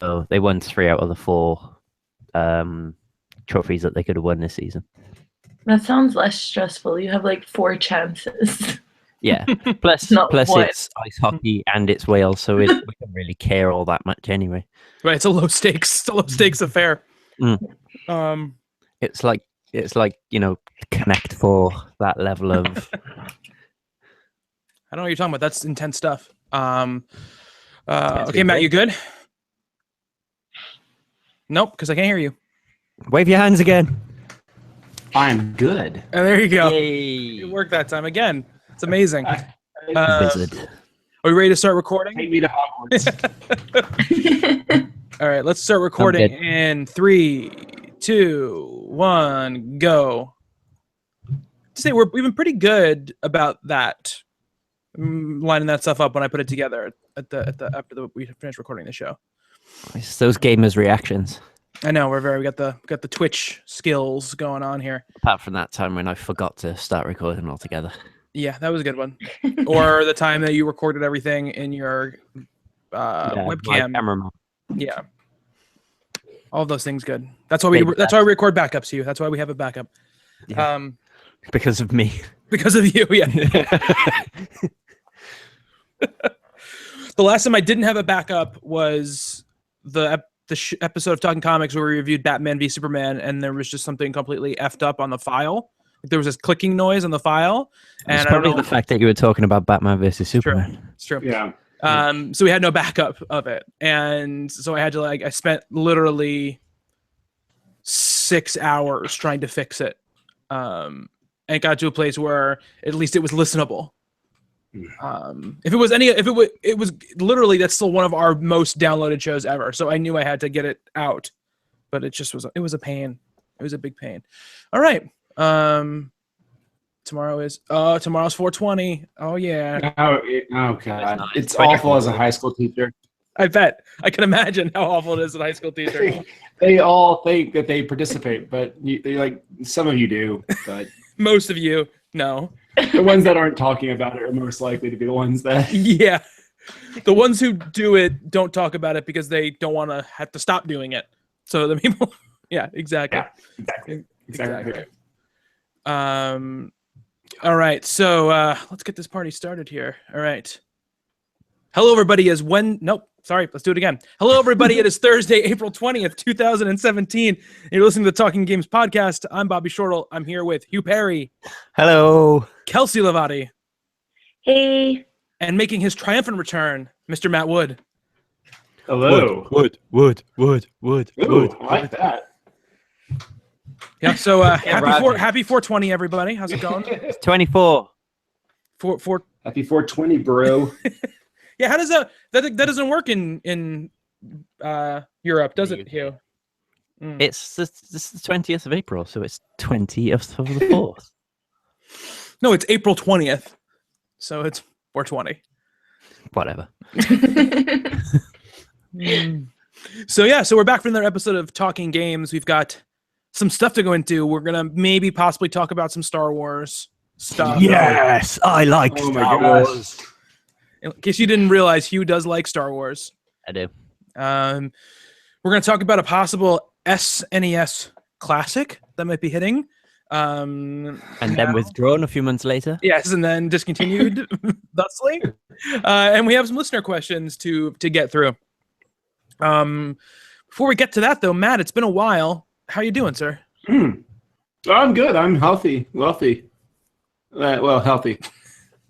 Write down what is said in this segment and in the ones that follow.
So they won 3 out of the 4 trophies that they could have won this season. That sounds less stressful. You have like 4 chances. Yeah. Plus, Not plus one. it's ice hockey and it's Wales, so we don't really care all that much anyway. Right, it's a low stakes affair. Mm. It's like Connect for that level of. I don't know what you're talking about. That's intense stuff. Okay, Matt, you good? Nope, because I can't hear you. Wave your hands again. I'm good. And there you go. Yay. It worked that time again. It's amazing. Wizard. Are we ready to start recording? Take me to Hogwarts. All right, let's start recording in 3, 2, 1, go. Say we've been pretty good about that, lining that stuff up when I put it together after we finished recording the show. It's those gamers' reactions. I know we got the Twitch skills going on here. Apart from that time when I forgot to start recording altogether. Yeah, that was a good one. Or the time that you recorded everything in your webcam. Camera. Yeah. All of those things good. That's why we record backups to you. That's why we have a backup. Yeah. Because of me. Because of you, yeah. The last time I didn't have a backup was the episode of Talking Comics where we reviewed Batman v Superman, and there was just something completely effed up on the file. There was this clicking noise on the file, and it's probably the fact that you were talking about Batman versus Superman. It's true. Yeah. So we had no backup of it, and so I had to I spent literally 6 hours trying to fix it, and it got to a place where at least it was listenable. If it was literally, that's still one of our most downloaded shows ever. So I knew I had to get it out, but it was a pain. It was a big pain. All right. Tomorrow's 420. Oh yeah. Oh god. It's awful as a high school teacher. I bet. I can imagine how awful it is as a high school teacher. They all think that they participate, but some of you do, but most of you, no. The ones that aren't talking about it are most likely to be the ones that. Yeah. The ones who do it don't talk about it because they don't want to have to stop doing it. So the people, yeah, exactly. Yeah, exactly. All right. So let's get this party started here. All right. Hello, everybody. Let's do it again. Hello, everybody. It is Thursday, April 20th, 2017. You're listening to the Talking Games podcast. I'm Bobby Shortle. I'm here with Hugh Perry. Hello. Kelsey Lavati. Hey. And making his triumphant return, Mr. Matt Wood. Hello. Wood. Ooh, I like that. Yeah. So happy 420, everybody. How's it going? 24. Happy 420, bro. Yeah. How does that doesn't work in Europe, does it, Hugh? It's the 20th of April, so it's 20th of the 4th. No, it's April 20th, so it's 420. Whatever. So we're back for another episode of Talking Games. We've got some stuff to go into. We're gonna maybe possibly talk about some Star Wars stuff. Yes, I like Star Wars. In case you didn't realize, Hugh does like Star Wars. I do. We're gonna talk about a possible SNES classic that might be hitting. And then withdrawn a few months later. Yes, and then discontinued thusly. And we have some listener questions to get through. Before we get to that, though, Matt, it's been a while. How you doing, sir? I'm good. I'm healthy, wealthy. Well, healthy.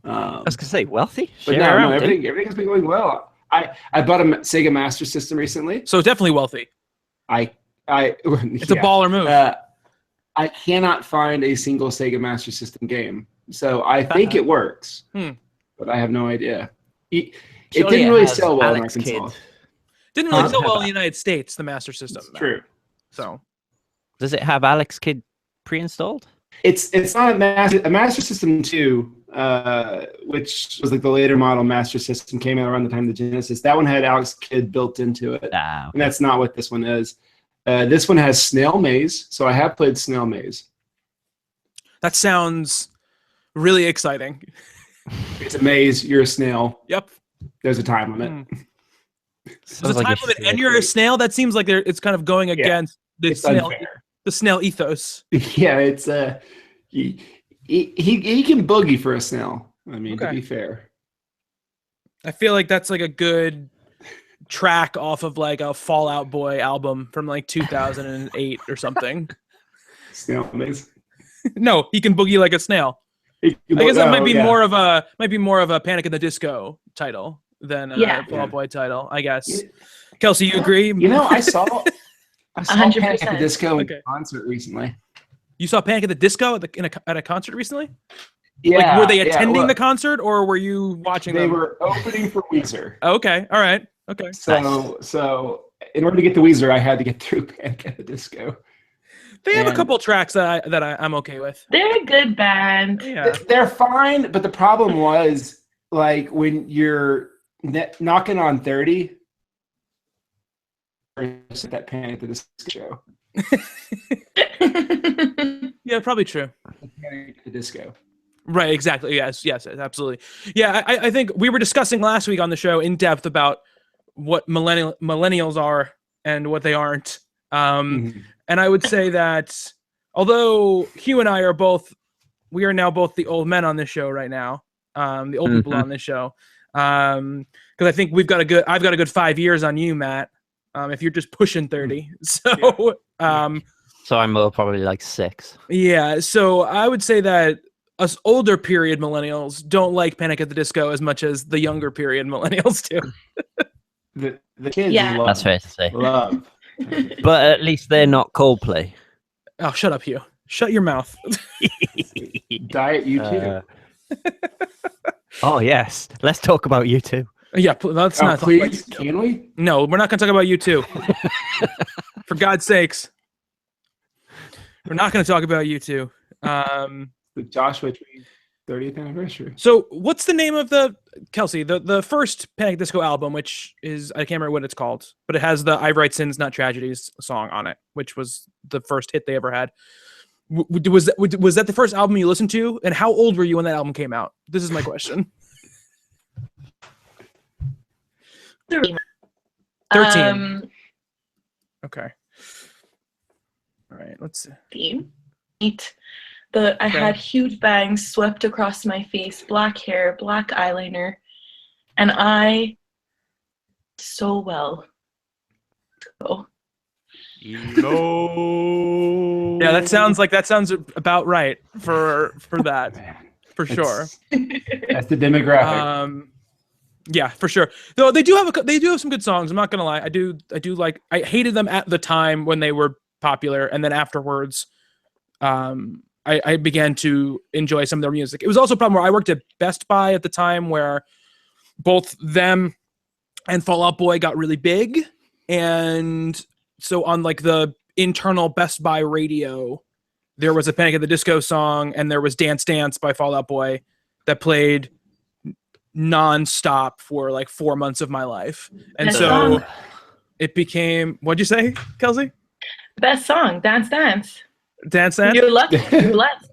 I was gonna say wealthy. But no, everything has been going well. I bought a Sega Master System recently. So definitely wealthy. It's a baller move. I cannot find a single Sega Master System game, so I think it works, but I have no idea. It didn't really sell well in Arkansas. Didn't really sell well in the United States, the Master System. True. So, does it have Alex Kidd pre-installed? It's not a Master System 2, which was like the later model Master System, came out around the time of the Genesis. That one had Alex Kidd built into it, and that's not what this one is. This one has Snail Maze, so I have played Snail Maze. That sounds really exciting. It's a maze. You're a snail. Yep. There's a time limit. There's a time limit, and you're a snail. That seems like it's kind of going against the snail ethos. Yeah, it's he can boogie for a snail. I mean, to be fair, I feel like that's like a good track off of like a Fall Out Boy album from like 2008 or something. Snail amazing. No, he can boogie like a snail. I guess that might be more of a Panic at the Disco title than a Fall Out Boy title. I guess. Kelsey, you agree? You know, I saw 100%. Panic at the Disco in concert recently. You saw Panic at the Disco at a concert recently? Yeah. Like, were they attending the concert, or were you watching them? They were opening for Weezer. Okay. All right. Okay. So in order to get to Weezer, I had to get through Panic at the Disco. They have a couple tracks that I'm okay with. They're a good band. Yeah. They're fine, but the problem was like when you're knocking on 30, that Panic at the Disco show. Yeah, probably true. Panic at the Disco. Right, exactly. Yes, absolutely. Yeah, I think we were discussing last week on the show in depth about what millennials are and what they aren't. And I would say that although Hugh and I we are now both the old men on this show right now, the old people on this show, because I think I've got a good 5 years on you, Matt. If you're just pushing 30, so so I'm probably like 6. Yeah, so I would say that us older period millennials don't like Panic at the Disco as much as the younger period millennials do. The kids love. That's fair to say. Love. But at least they're not Coldplay. Oh, shut up, Hugh. Shut your mouth. Diet U2. Oh, yes. Let's talk about U2. Yeah, let's not talk please, about can we? No, we're not going to talk about U2. For God's sakes. We're not going to talk about U2. The Joshua Tree 30th anniversary. So what's the name of Kelsey, the first Panic Disco album, which is, I can't remember what it's called, but it has the I Write Sins, Not Tragedies song on it, which was the first hit they ever had. Was that the first album you listened to? And how old were you when that album came out? This is my question. 13. 13. Okay. All right, let's see. I had huge bangs swept across my face, black hair, black eyeliner, and I so well. Oh. No. Yeah, that sounds about right for that. Man, for sure. That's the demographic. Yeah, for sure. Though they do have some good songs. I'm not gonna lie. I do like. I hated them at the time when they were popular, and then afterwards, I began to enjoy some of their music. It was also a problem where I worked at Best Buy at the time, where both them and Fall Out Boy got really big, and so on like the internal Best Buy radio, there was a Panic at the Disco song, and there was Dance Dance by Fall Out Boy that played non-stop for like 4 months of my life. And so it became, what'd you say, Kelsey? Best song, Dance Dance. Dance Dance? You're lucky. You're blessed.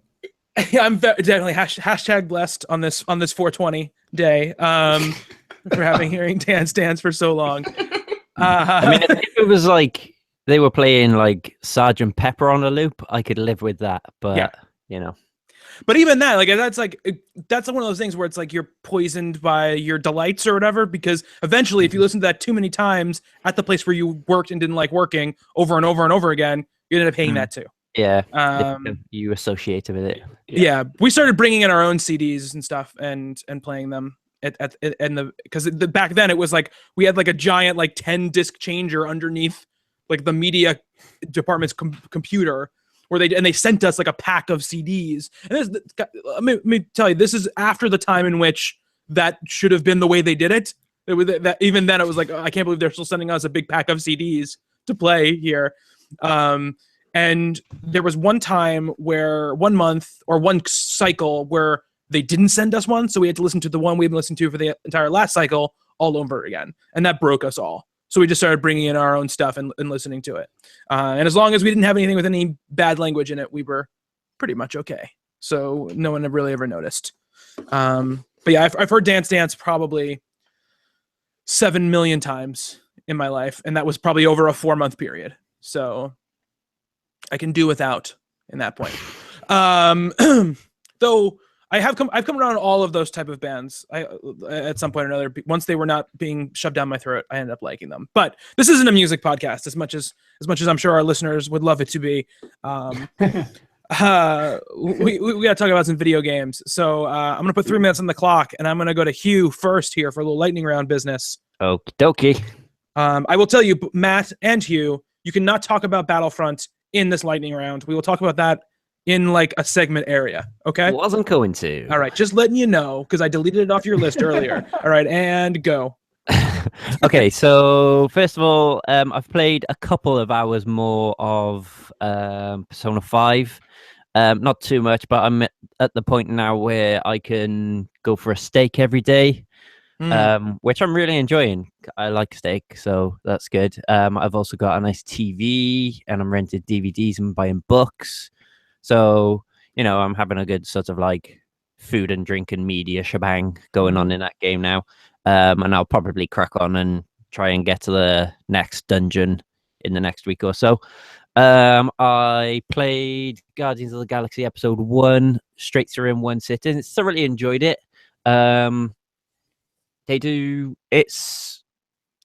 Yeah, I'm definitely hashtag blessed on this 420 day for hearing Dance Dance for so long. I mean, if it was like they were playing like Sergeant Pepper on a loop, I could live with that. But you know. But even that, like that's one of those things where it's like you're poisoned by your delights or whatever, because eventually if you listen to that too many times at the place where you worked and didn't like working over and over and over again, you end up hating that too. Yeah. You associated with it. Yeah. We started bringing in our own CDs and stuff and playing them because back then it was like we had like a giant like 10 disc changer underneath like the media department's computer, where they sent us like a pack of CDs. And let me tell you, this is after the time in which that should have been the way they did it. Even then it was like, I can't believe they're still sending us a big pack of CDs to play here. And there was one month or one cycle where they didn't send us one, so we had to listen to the one we've been listening to for the entire last cycle all over again, and that broke us all. So we just started bringing in our own stuff and listening to it. And as long as we didn't have anything with any bad language in it, we were pretty much okay. So no one really ever noticed. But yeah, I've heard Dance Dance probably 7 million times. in my life, and that was probably over a 4-month period. So I can do without in that point. Though I've come around all of those type of bands. At some point or another, once they were not being shoved down my throat, I ended up liking them. But this isn't a music podcast as much as I'm sure our listeners would love it to be. We got to talk about some video games. So I'm going to put 3 minutes on the clock, and I'm going to go to Hugh first here for a little lightning round business. Okie dokie. I will tell you, Matt and Hugh, you cannot talk about Battlefront in this lightning round. We will talk about that in like a segment area. Okay. Wasn't going to. All right. Just letting you know, because I deleted it off your list earlier. All right. And go. Okay. So first of all, I've played a couple of hours more of Persona 5. Not too much, but I'm at the point now where I can go for a steak every day. Which I'm really enjoying. I like steak, so that's good. I've also got a nice TV, and I'm renting DVDs and buying books. So, you know, I'm having a good sort of like food and drink and media shebang going on in that game now. And I'll probably crack on and try and get to the next dungeon in the next week or so. I played Guardians of the Galaxy Episode 1 straight through in one sitting. Thoroughly enjoyed it. It's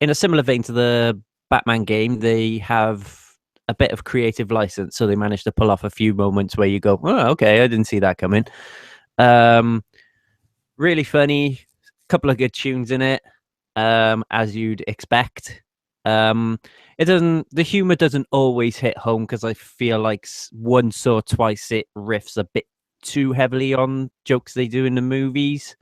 in a similar vein to the Batman game. They have a bit of creative license, so they managed to pull off a few moments where you go, oh, okay, I didn't see that coming. Really funny, couple of good tunes in it, as you'd expect. The humor doesn't always hit home, because I feel like once or twice it riffs a bit too heavily on jokes they do in the movies,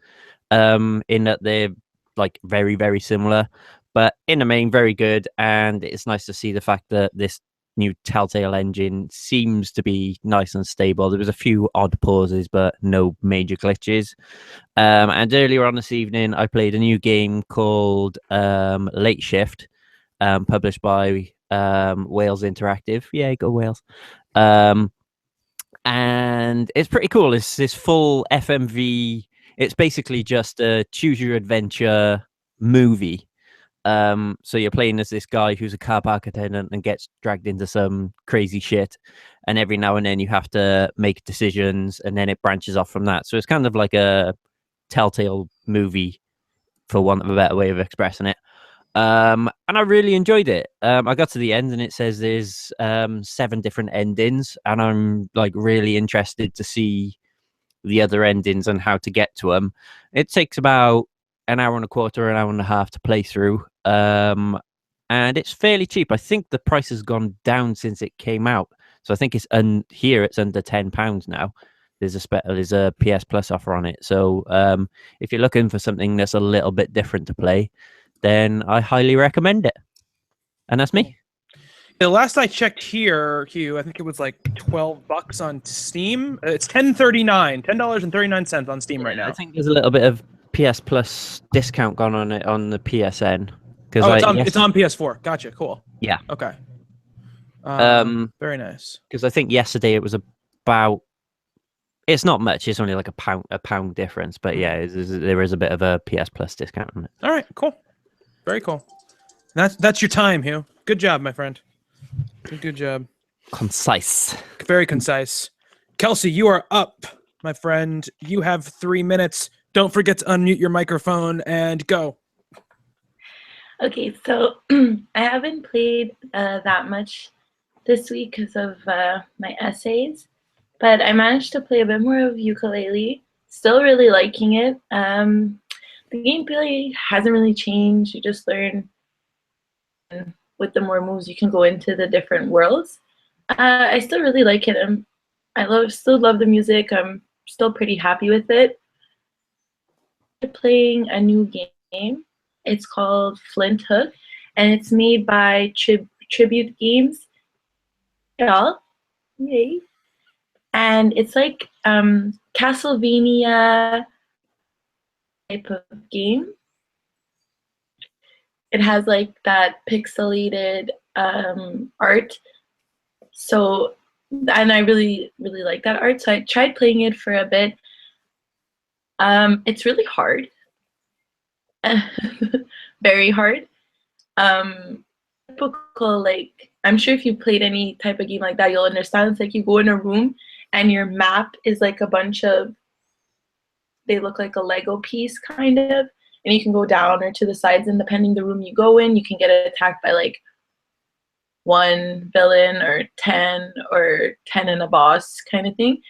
in that they're like very, very similar, but in the main very good. And it's nice to see the fact that this new Telltale engine seems to be nice and stable. There was a few odd pauses, but no major glitches. And earlier on this evening, I played a new game called Late Shift, published by Wales Interactive. Yeah, go Wales. And it's pretty cool. It's this full FMV. It's basically just a choose your adventure movie. So you're playing as this guy who's a car park attendant and gets dragged into some crazy shit, and every now and then you have to make decisions, and then it branches off from that. So it's kind of like a Telltale movie, for want of a better way of expressing it. And I really enjoyed it. I got to the end, and it says there's 7 different endings, and I'm like really interested to see the other endings and how to get to them. It takes about an hour and a quarter, an hour and a half to play through. And it's fairly cheap. I think the price has gone down since it came out. So I think it's here it's under £10 now. There's a PS Plus offer on it. So if you're looking for something that's a little bit different to play, then I highly recommend it. And that's me. The last I checked here, Hugh, I think it was like $12 on Steam. It's $10.39 on Steam right now. I think there's a little bit of PS Plus discount gone on it on the PSN. Oh, it's on PS4. Gotcha. Cool. Yeah. Okay. Very nice. Because I think yesterday it was about. It's not much. It's only like a pound difference. But yeah, there is a bit of a PS Plus discount on it. All right. Cool. Very cool. That's your time, Hugh. Good job, my friend. Good job. Concise. Very concise. Kelsey, you are up, my friend. You have 3 minutes. Don't forget to unmute your microphone and go. Okay, so I haven't played that much this week because of my essays, but I managed to play a bit more of ukulele. Still really liking it. The gameplay hasn't really changed. You just learn with the more moves you can go into the different worlds. I still really like it. Still love the music. I'm still pretty happy with it. I'm playing a new game. It's called Flint Hook, and it's made by Tribute Games. Yay! And it's like Castlevania type of game. It has like that pixelated art. So, and I really, really like that art. So I tried playing it for a bit. It's really hard. Very hard. Typical, like, I'm sure if you played any type of game like that, you'll understand. It's like you go in a room and your map is like a bunch of, they look like a Lego piece kind of, and you can go down or to the sides, and depending the room you go in, you can get attacked by like one villain or 10 and a boss kind of thing.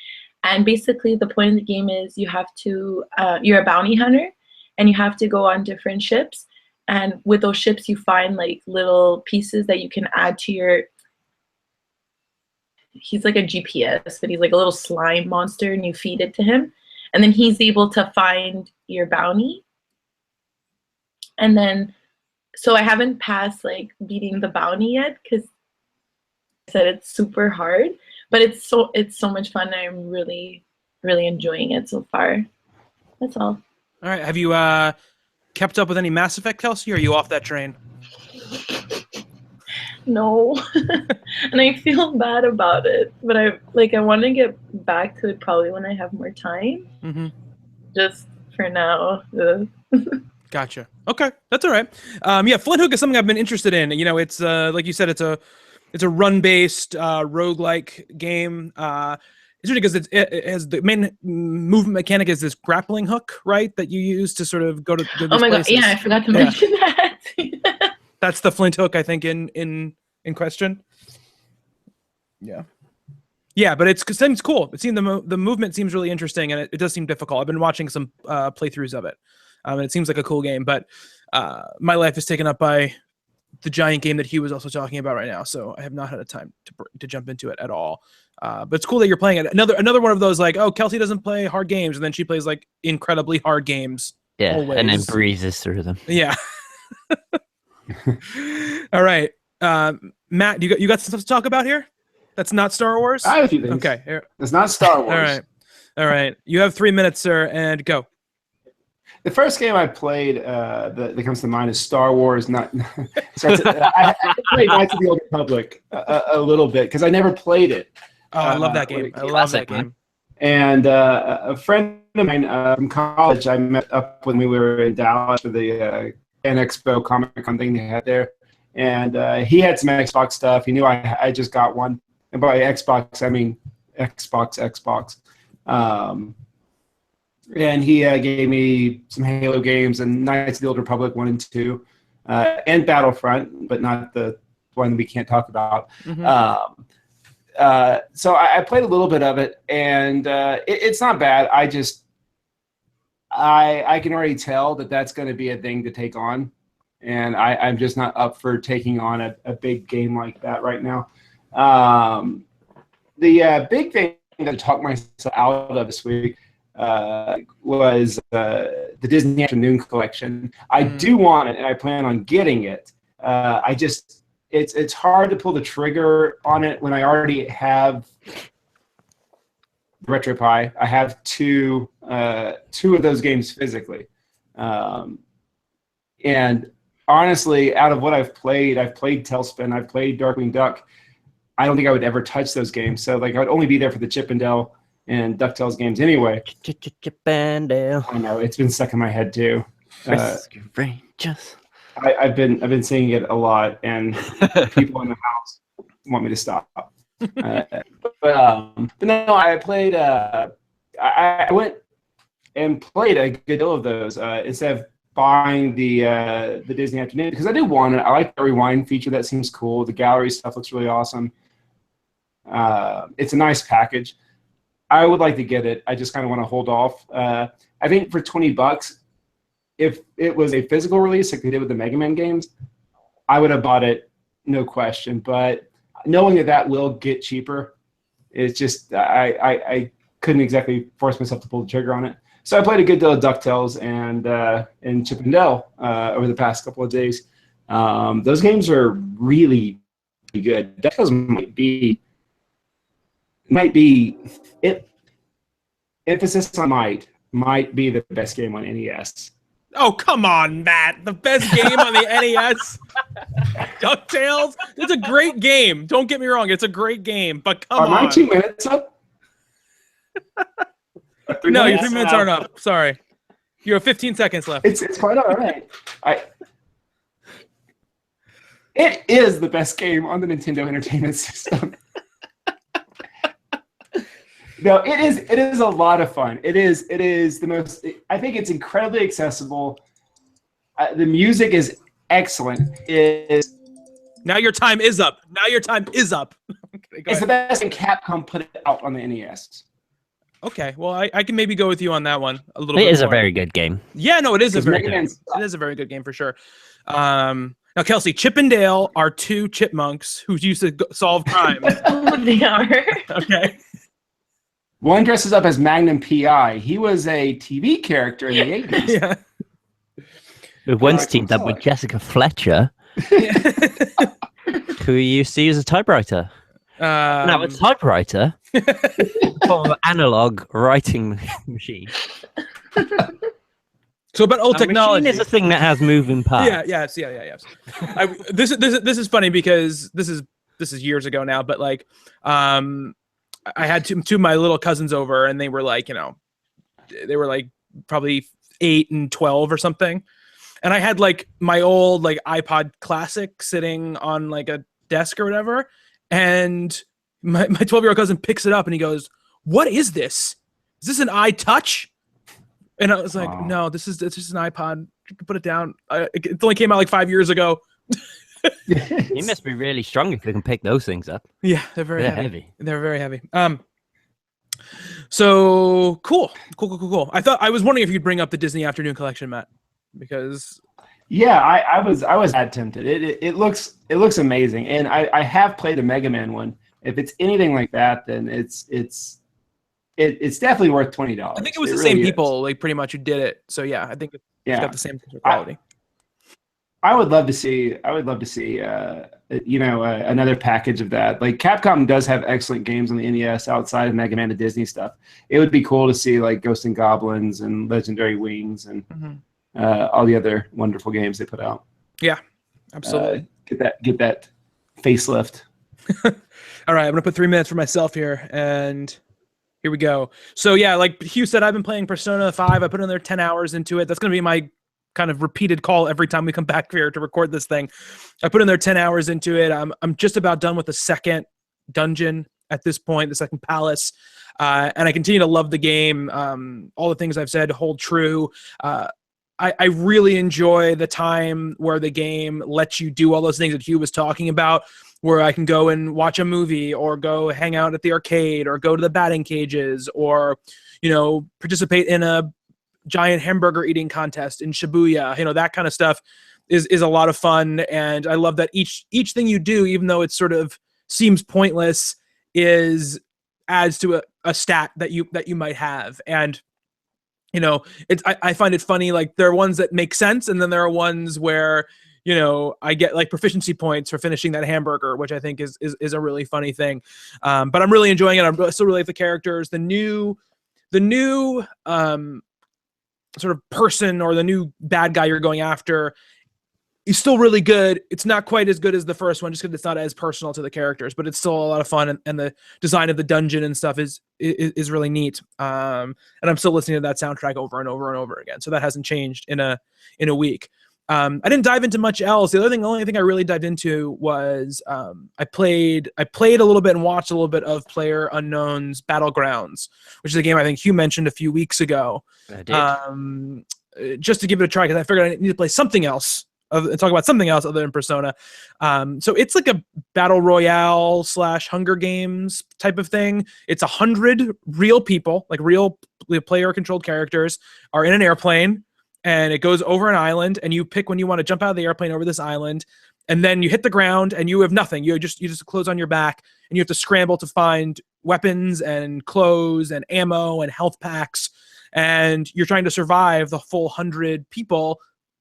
And basically the point of the game is you have to, you're a bounty hunter and you have to go on different ships. And with those ships, you find like little pieces that you can add to your, he's like a GPS, but he's like a little slime monster, and you feed it to him. And then he's able to find your bounty. And then, so I haven't passed like beating the bounty yet, because I said it's super hard, but it's so much fun. I'm really, really enjoying it so far. That's all. All right. Have you kept up with any Mass Effect, Kelsey, or are you off that train? No. And I feel bad about it, but I want to get back to it probably when I have more time. Mm-hmm. Just for now. Gotcha. Okay, that's all right. Yeah, Flint Hook is something I've been interested in. You know, it's like you said, it's a run-based roguelike game. It's really because it has the main movement mechanic is this grappling hook, right? That you use to sort of go to these oh my places. God! Yeah, I forgot to mention that. That's the Flint Hook, I think, in question. Yeah. Yeah, but it seems cool. It seems the movement seems really interesting, and it does seem difficult. I've been watching some playthroughs of it, and it seems like a cool game. But my life is taken up by the giant game that Hugh was also talking about right now, so I have not had a time to jump into it at all. But it's cool that you're playing it. Another one of those, like, oh, Kelsey doesn't play hard games, and then she plays like incredibly hard games. Yeah, always. And then breezes through them. Yeah. All right, Matt, you got some stuff to talk about here? That's not Star Wars? I have a few things. Okay. Here. It's not Star Wars. All right. You have 3 minutes, sir, and go. The first game I played that comes to mind is Star Wars. I played Knights of the Old Republic a little bit because I never played it. Oh, I love that game. I love that game. And a friend of mine from college, I met up when we were in Dallas for the Fan Expo Comic Con thing they had there. And he had some Xbox stuff. He knew I just got one. And by Xbox, I mean Xbox. And he gave me some Halo games and Knights of the Old Republic 1 and 2, and Battlefront, but not the one that we can't talk about. Mm-hmm. So I played a little bit of it, and it's not bad. I can already tell that that's going to be a thing to take on, and I'm just not up for taking on a big game like that right now. The big thing that I talked myself out of this week was the Disney Afternoon Collection. I do want it, and I plan on getting it. It's hard to pull the trigger on it when I already have RetroPie. I have two of those games physically, and honestly, out of what I've played Tailspin, I've played Darkwing Duck. I don't think I would ever touch those games. So like I would only be there for the Chip and Dale and DuckTales games anyway. Chip and Dale. I know, it's been stuck in my head too. Rescue Rangers. I've been singing it a lot, and people in the house want me to stop. But no, I played. I went and played a good deal of those instead of buying the Disney Afternoon, because I do want it. I like the rewind feature. That seems cool. The gallery stuff looks really awesome. It's a nice package. I would like to get it. I just kind of want to hold off. I think for $20, if it was a physical release like they did with the Mega Man games, I would have bought it, no question. But knowing that will get cheaper, it's just I couldn't exactly force myself to pull the trigger on it. So I played a good deal of DuckTales and Chip and Dale over the past couple of days. Those games are really good. DuckTales might be it. Emphasis on might be the best game on NES. Oh, come on, Matt. The best game on the NES? DuckTales? It's a great game. Don't get me wrong. It's a great game, but come on. Are my 2 minutes up? No, your 3 minutes aren't up. Sorry. You have 15 seconds left. It's quite all right. It is the best game on the Nintendo Entertainment System. No, it is. It is a lot of fun. It is the most. I think it's incredibly accessible. The music is excellent. Now your time is up. Okay, it's the best thing Capcom put it out on the NES. Okay, well, I can maybe go with you on that one a little bit. It is more. a very good game. Yeah, no, it is a very good. It is a very good game for sure. Now, Kelsey, Chip and Dale are two chipmunks who used to solve crimes. Oh, they are. Okay. One dresses up as Magnum PI. He was a TV character in the 80s. Yeah. One's teamed up with Jessica Fletcher, who used to use a typewriter. Now, a typewriter, form of analog writing machine. So about old technology. Machine is a thing that has moving parts. Yes. This is funny because this is years ago now, but like, I had two of my little cousins over, and they were like, probably 8 and 12 or something, and I had like my old like iPod Classic sitting on like a desk or whatever, and my 12-year-old cousin picks it up and he goes, "What is this? Is this an iTouch?" And I was like, "No, it's just an iPod. You can put it down. It only came out like 5 years ago." You must be really strong if you can pick those things up. Yeah, they're very heavy. They're very heavy. So cool. I was wondering if you'd bring up the Disney Afternoon Collection, Matt, because I was that tempted. It looks amazing, and I have played a Mega Man one. If it's anything like that, then it's definitely worth $20. I think it was the same people, like pretty much, who did it. So yeah, I think it's got the same quality. I would love to see. Another package of that. Like Capcom does have excellent games on the NES outside of Mega Man and Disney stuff. It would be cool to see like Ghosts and Goblins and Legendary Wings and all the other wonderful games they put out. Yeah, absolutely. Get that facelift. All right, I'm gonna put 3 minutes for myself here, and here we go. So yeah, like Hugh said, I've been playing Persona 5. I put another 10 hours into it. That's gonna be my kind of repeated call every time we come back here to record this thing. I put in there 10 hours into it. I'm just about done with the second dungeon at this point, the second palace. And I continue to love the game. All the things I've said hold true. I really enjoy the time where the game lets you do all those things that Hugh was talking about, where I can go and watch a movie or go hang out at the arcade or go to the batting cages or, participate in a giant hamburger eating contest in Shibuya. That kind of stuff is a lot of fun. And I love that each thing you do, even though it sort of seems pointless, adds to a stat that you might have. And I find it funny, like there are ones that make sense, and then there are ones where I get like proficiency points for finishing that hamburger, which I think is a really funny thing. But I'm really enjoying it. I still really like the characters. The new sort of person or the new bad guy you're going after is still really good. It's not quite as good as the first one, just because it's not as personal to the characters, but it's still a lot of fun, and the design of the dungeon and stuff is really neat. And I'm still listening to that soundtrack over and over and over again, so that hasn't changed in a week. I didn't dive into much else. The only thing I really dived into was I played a little bit and watched a little bit of PlayerUnknown's Battlegrounds, which is a game I think Hugh mentioned a few weeks ago. I did. Just to give it a try, because I figured I need to play something else and talk about something else other than Persona. So it's like a battle royale / Hunger Games type of thing. It's 100 real people, like real player-controlled characters, are in an airplane. And it goes over an island, and you pick when you want to jump out of the airplane over this island, and then you hit the ground, and you have nothing. You just clothes on your back, and you have to scramble to find weapons and clothes and ammo and health packs, and you're trying to survive the full 100 people.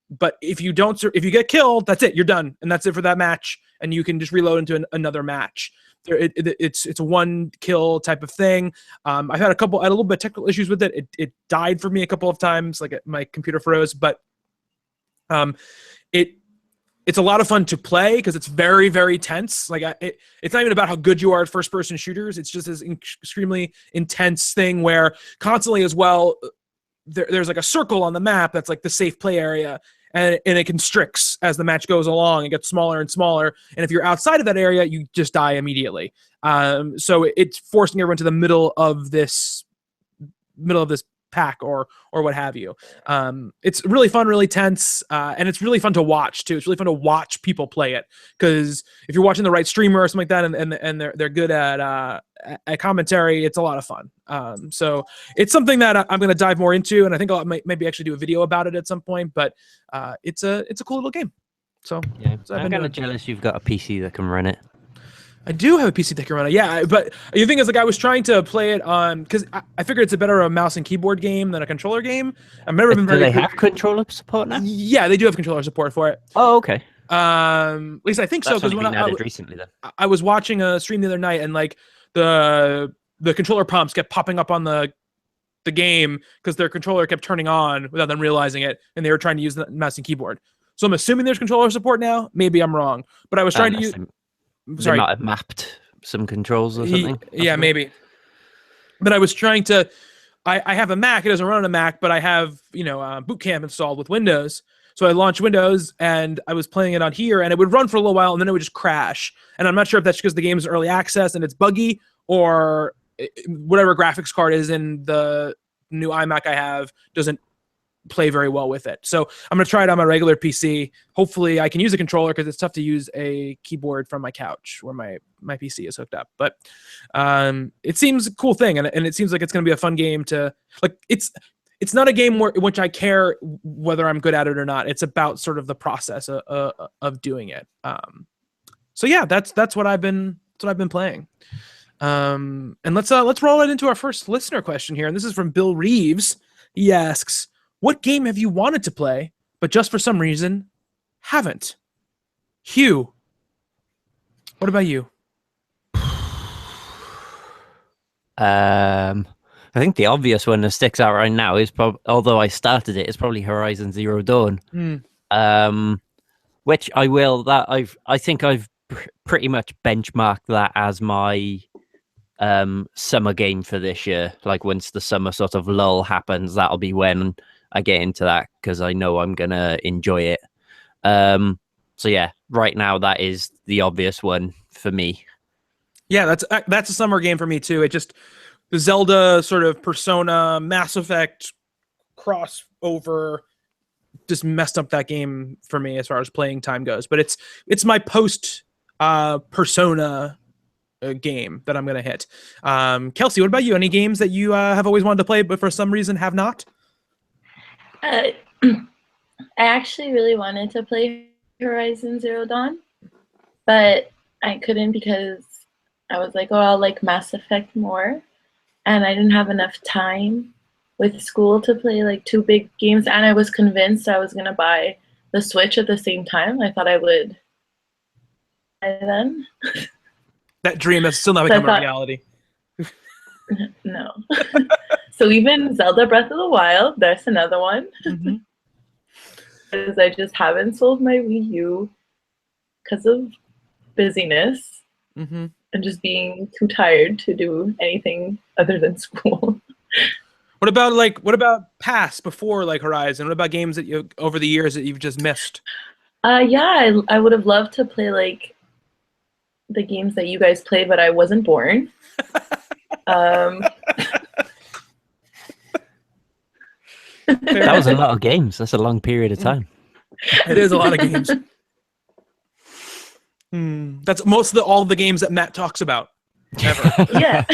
But if you get killed, that's it. You're done, and that's it for that match, and you can just reload into another match. It's a one kill type of thing. I've had a little bit of technical issues with it. It died for me a couple of times, like my computer froze, but it's a lot of fun to play because it's very, very tense. Like it's not even about how good you are at first person shooters. It's just this extremely intense thing where constantly as well, there's like a circle on the map that's like the safe play area. and it constricts as the match goes along. It gets smaller and smaller, and if you're outside of that area, you just die immediately. So it's forcing everyone to the middle of this pack or what have you. It's really fun, really tense, and it's really fun to watch too. It's really fun to watch people play it, because if you're watching the right streamer or something like that, and they're good at commentary, it's a lot of fun. So it's something that I'm going to dive more into, and I think I'll maybe actually do a video about it at some point. But it's a cool little game. So yeah, I'm kind of jealous you've got a PC that can run it. I do have a PC that can run it, yeah. But the thing is, like, I was trying to play it on, because I figured it's a better mouse and keyboard game than a controller game. I've never been very. Do they have controller support now? Yeah, they do have controller support for it. Oh, okay. At least I think so. Because when recently, then I was watching a stream the other night, and like the controller pumps kept popping up on the game because their controller kept turning on without them realizing it, and they were trying to use the mouse and keyboard. So I'm assuming there's controller support now. Maybe I'm wrong, but I was trying to use. They might have mapped some controls or something. Yeah, maybe. But I was trying to. I have a Mac. It doesn't run on a Mac, but I have Boot Camp installed with Windows. So I launched Windows, and I was playing it on here, and it would run for a little while, and then it would just crash. And I'm not sure if that's because the game's early access and it's buggy, or whatever graphics card is in the new iMac I have doesn't play very well with it. So I'm going to try it on my regular PC. Hopefully I can use a controller, because it's tough to use a keyboard from my couch where my PC is hooked up. But it seems a cool thing, and it seems like it's going to be a fun game to like. It's not a game which I care whether I'm good at it or not. It's about sort of the process of doing it. So yeah, that's what I've been playing. And let's roll right into our first listener question here, and this is from Bill Reeves. He asks, what game have you wanted to play, but just for some reason haven't? Hugh, what about you? I think the obvious one that sticks out right now is although I started it, it's probably Horizon Zero Dawn. Which I think I've pretty much benchmarked that as my summer game for this year. Like, once the summer sort of lull happens, that'll be when I get into that, because I know I'm gonna enjoy it. So yeah, right now that is the obvious one for me. Yeah, that's a summer game for me too. It just the Zelda sort of Persona, Mass Effect crossover just messed up that game for me as far as playing time goes. But it's my post Persona game that I'm gonna hit. Kelsey, what about you? Any games that you have always wanted to play but for some reason have not? I actually really wanted to play Horizon Zero Dawn, but I couldn't because I was like, oh, I'll like Mass Effect more, and I didn't have enough time with school to play like two big games, and I was convinced I was gonna buy the Switch at the same time. I thought I would by then. That dream has still not become a reality. No. So even Zelda Breath of the Wild, there's another one. Because I just haven't sold my Wii U because of busyness and just being too tired to do anything other than school. What about past before like Horizon? What about games that you over the years that you've just missed? Yeah, I would have loved to play like the games that you guys play, but I wasn't born. That was a lot of games. That's a long period of time. It is a lot of games. That's most of all the games that Matt talks about ever. Yeah.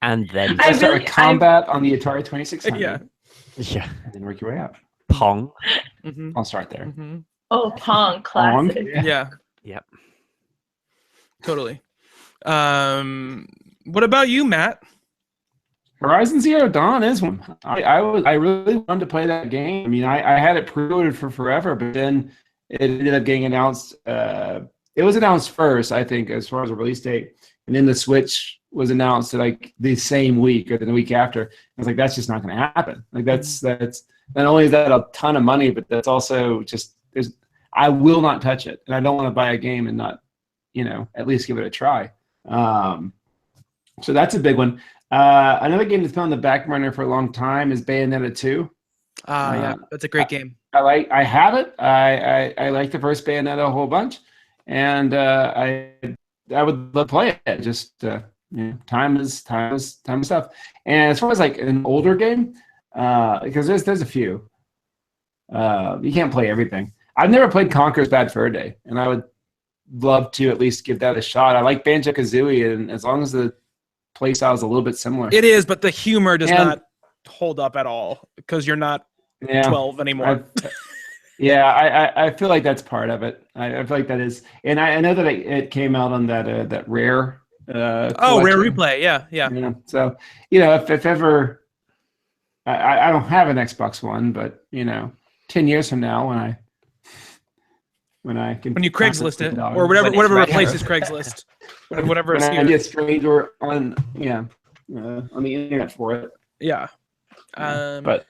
And then I start with Combat on the Atari 2600. Yeah. And then work your way up. Pong. I'll start there. Oh, Pong, classic. Pong, yeah. Yep. Totally. What about you, Matt? Horizon Zero Dawn is one. I really wanted to play that game. I mean, I had it pre-ordered for forever, but then it ended up getting announced. It was announced first, I think, as far as a release date, and then the Switch was announced like the same week or the week after. I was like, that's just not going to happen. Like that's not only is that a ton of money, but that's also just I will not touch it, and I don't want to buy a game and not, at least give it a try. So that's a big one. Another game that's been on the back burner for a long time is Bayonetta 2. Yeah, that's a great game. I have it. I like the first Bayonetta a whole bunch, and I would love to play it. Just time is stuff. And as far as like an older game, because there's a few, you can't play everything. I've never played Conker's Bad Fur Day, and I would love to at least give that a shot. I like Banjo-Kazooie, and as long as the play style is a little bit similar. It is, but the humor does not hold up at all because you're not 12 anymore. I feel like that's part of it. I feel like that is, and I know that it came out on that Rare. Rare Replay, yeah. So if ever, I don't have an Xbox One, but 10 years from now when you Craigslist it or whatever replaces Craigslist, whatever when I get straight or on the internet for it. Yeah. But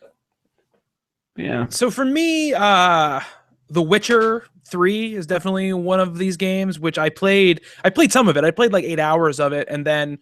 yeah. So for me, The Witcher 3 is definitely one of these games which I played some of it. I played like 8 hours of it and then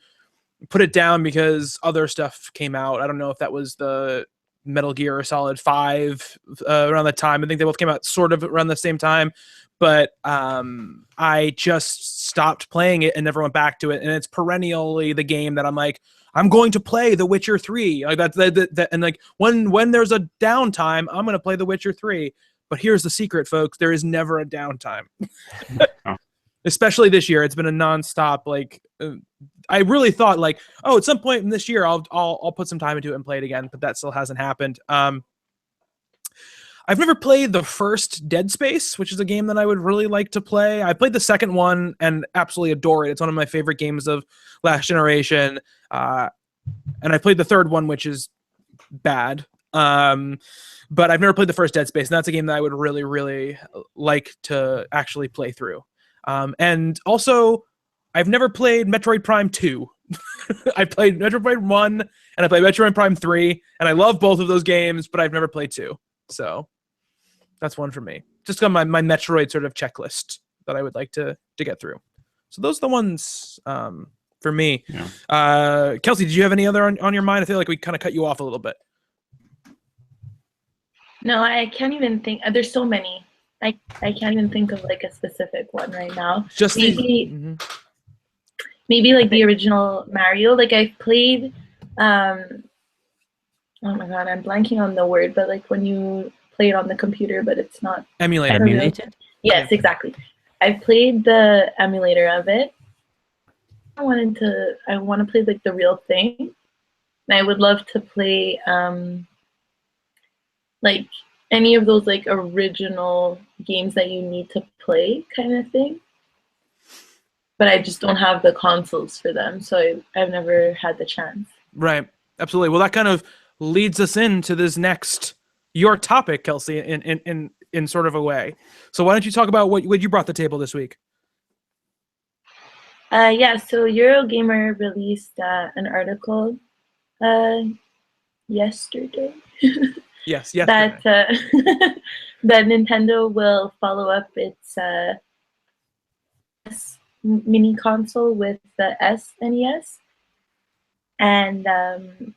put it down because other stuff came out. I don't know if that was the Metal Gear Solid 5 around the time. I think they both came out sort of around the same time, but I just stopped playing it and never went back to it. And it's perennially the game that I'm like, I'm going to play The Witcher 3. Like that, and like when there's a downtime, I'm going to play The Witcher 3. But here's the secret, folks: there is never a downtime. Especially this year, it's been a nonstop. Like I really thought, like, oh, at some point in this year, I'll put some time into it and play it again, but that still hasn't happened. I've never played the first Dead Space, which is a game that I would really like to play. I played the second one and absolutely adore it. It's one of my favorite games of last generation. And I played the third one, which is bad. But I've never played the first Dead Space, and that's a game that I would really, really like to actually play through. And also, I've never played Metroid Prime 2. I played Metroid Prime 1, and I played Metroid Prime 3, and I love both of those games, but I've never played 2. So that's one for me. Just on my Metroid sort of checklist that I would like to get through. So those are the ones for me. Yeah. Kelsey, did you have any other on your mind? I feel like we kind of cut you off a little bit. No, I can't even think. There's so many. I can't even think of like a specific one right now. Just maybe like the original Mario. Like I've played. Oh my god, I'm blanking on the word, but like when you play it on the computer, but it's not emulated. Yes, exactly. I've played the emulator of it. I want to play like the real thing, and I would love to play like any of those like original games that you need to play kind of thing. But I just don't have the consoles for them, so I've never had the chance. Right, absolutely. Well, that kind of leads us into this your topic, Kelsey, in sort of a way. So why don't you talk about what you brought to the table this week? Yeah, so Eurogamer released an article yesterday. Yes, that that Nintendo will follow up its mini console with the SNES, and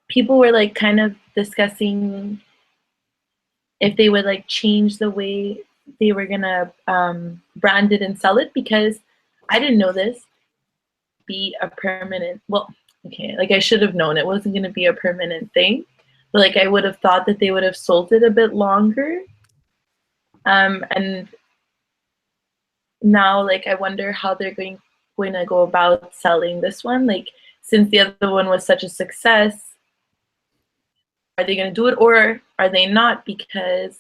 people were like kind of discussing if they would like change the way they were gonna brand it and sell it, because I didn't know this be a permanent. Well, okay, like I should have known it wasn't gonna be a permanent thing, but like I would have thought that they would have sold it a bit longer. And now like I wonder how they're going to go about selling this one. Like since the other one was such a success, are they going to do it or are they not? Because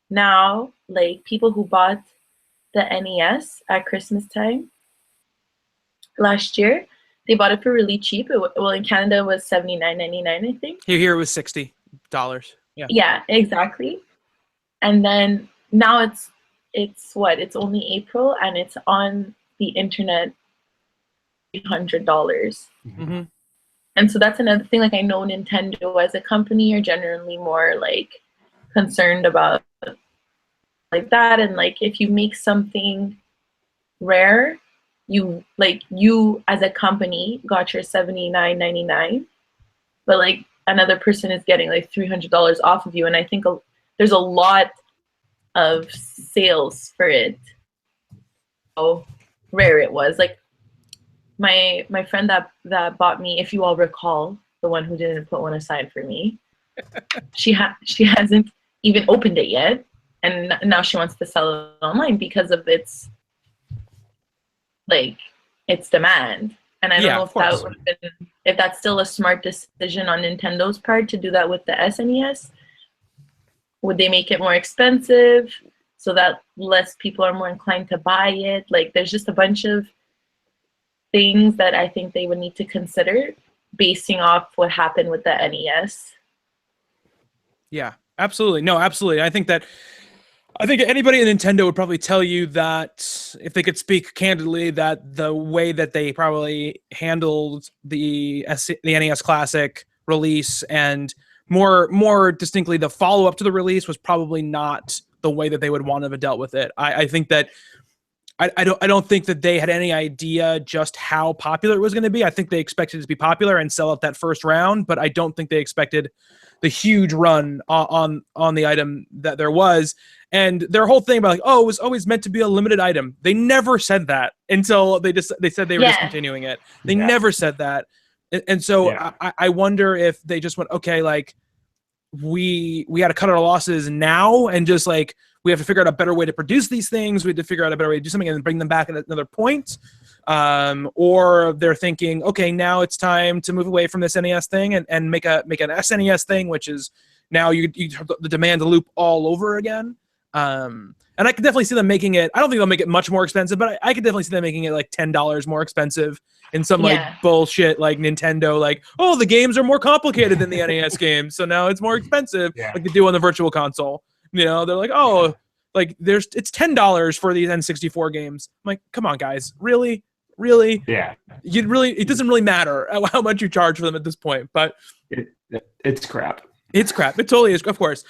now like people who bought the NES at Christmas time last year, they bought it for really cheap. Well, in Canada it was $79.99, I think. Here it was $60. Yeah. Yeah, exactly. And then now it's what? It's only April and it's on the internet $800. Mm-hmm. And so that's another thing. Like I know Nintendo as a company are generally more like concerned about like that, and like if you make something rare, you as a company got your $79.99, but like another person is getting like $300 off of you, and I think there's a lot of sales for it. How rare it was. Like my friend that bought me, if you all recall, the one who didn't put one aside for me, she hasn't even opened it yet, and now she wants to sell it online because of its demand. And I don't know if that would have been, if that's still a smart decision on Nintendo's part to do that with the SNES. Would they make it more expensive so that less people are more inclined to buy it? Like, there's just a bunch of things that I think they would need to consider basing off what happened with the NES. Yeah, absolutely. No, absolutely. I think anybody at Nintendo would probably tell you that, if they could speak candidly, that the way that they probably handled the NES Classic release, and more distinctly the follow-up to the release, was probably not the way that they would want to have dealt with it. I think that I don't think that they had any idea just how popular it was going to be. I think they expected it to be popular and sell out that first round, but I don't think they expected the huge run on the item that there was. And their whole thing about like, oh, it was always meant to be a limited item. They never said that until they said they were discontinuing it. They never said that. And so I wonder if they just went, okay, like we got to cut our losses now, and just like, we have to figure out a better way to produce these things. We have to figure out a better way to do something and bring them back at another point. Or they're thinking, okay, now it's time to move away from this NES thing and make an SNES thing, which is now you the demand loop all over again. And I could definitely see them making it. I don't think they'll make it much more expensive, but I could definitely see them making it like $10 more expensive in some like bullshit like Nintendo, like, oh, the games are more complicated than the NES games, so now it's more expensive, like they do on the Virtual Console. You know, they're like, oh, like it's $10 for these N64 games. I'm like, come on, guys, really? Yeah. It doesn't really matter how much you charge for them at this point, but it's crap. It's crap. It totally is, of course.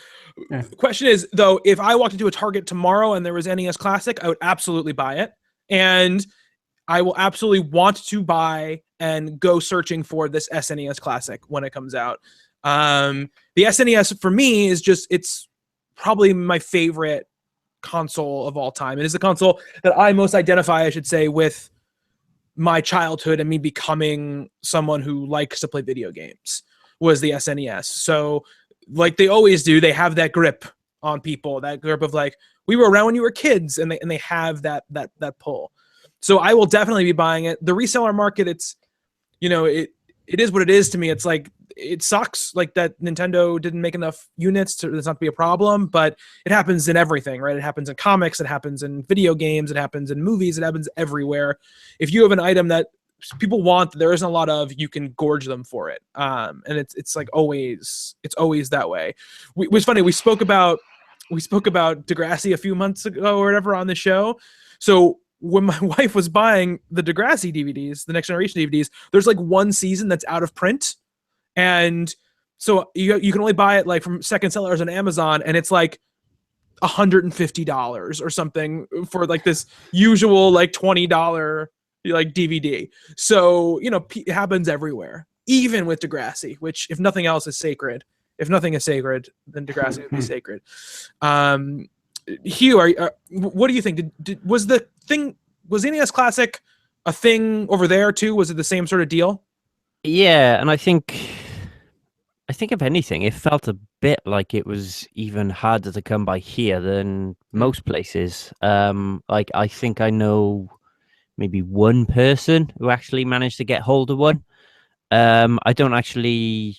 Yeah. The question is, though, if I walked into a Target tomorrow and there was NES Classic, I would absolutely buy it. And I will absolutely want to buy and go searching for this SNES Classic when it comes out. The SNES, for me, is just, it's probably my favorite console of all time. It is the console that I most identify, I should say, with my childhood and me becoming someone who likes to play video games, was the SNES. So, like they always do, they have that grip on people, that grip of like, we were around when you were kids, and they have that pull. So I will definitely be buying it. The reseller market, it's, you know, it is what it is to me. It's like, it sucks like that Nintendo didn't make enough units to not be a problem, but it happens in everything, right? It happens in comics, it happens in video games, it happens in movies, it happens everywhere. If you have an item that people want, there isn't a lot of, you can gorge them for it. And it's like always, it's always that way. It was funny. We spoke about Degrassi a few months ago or whatever on the show. So when my wife was buying the Degrassi DVDs, the Next Generation DVDs, there's like one season that's out of print. And so you can only buy it like from second sellers on Amazon, and it's like $150 or something for like this usual like $20 like DVD. So, you know, it happens everywhere, even with Degrassi, which, if nothing else, is sacred. If nothing is sacred, then Degrassi would be sacred. Hugh, what do you think? Was NES Classic a thing over there too? Was it the same sort of deal? Yeah, and I think if anything, it felt a bit like it was even harder to come by here than most places. Like, I think I know maybe one person who actually managed to get hold of one. I don't actually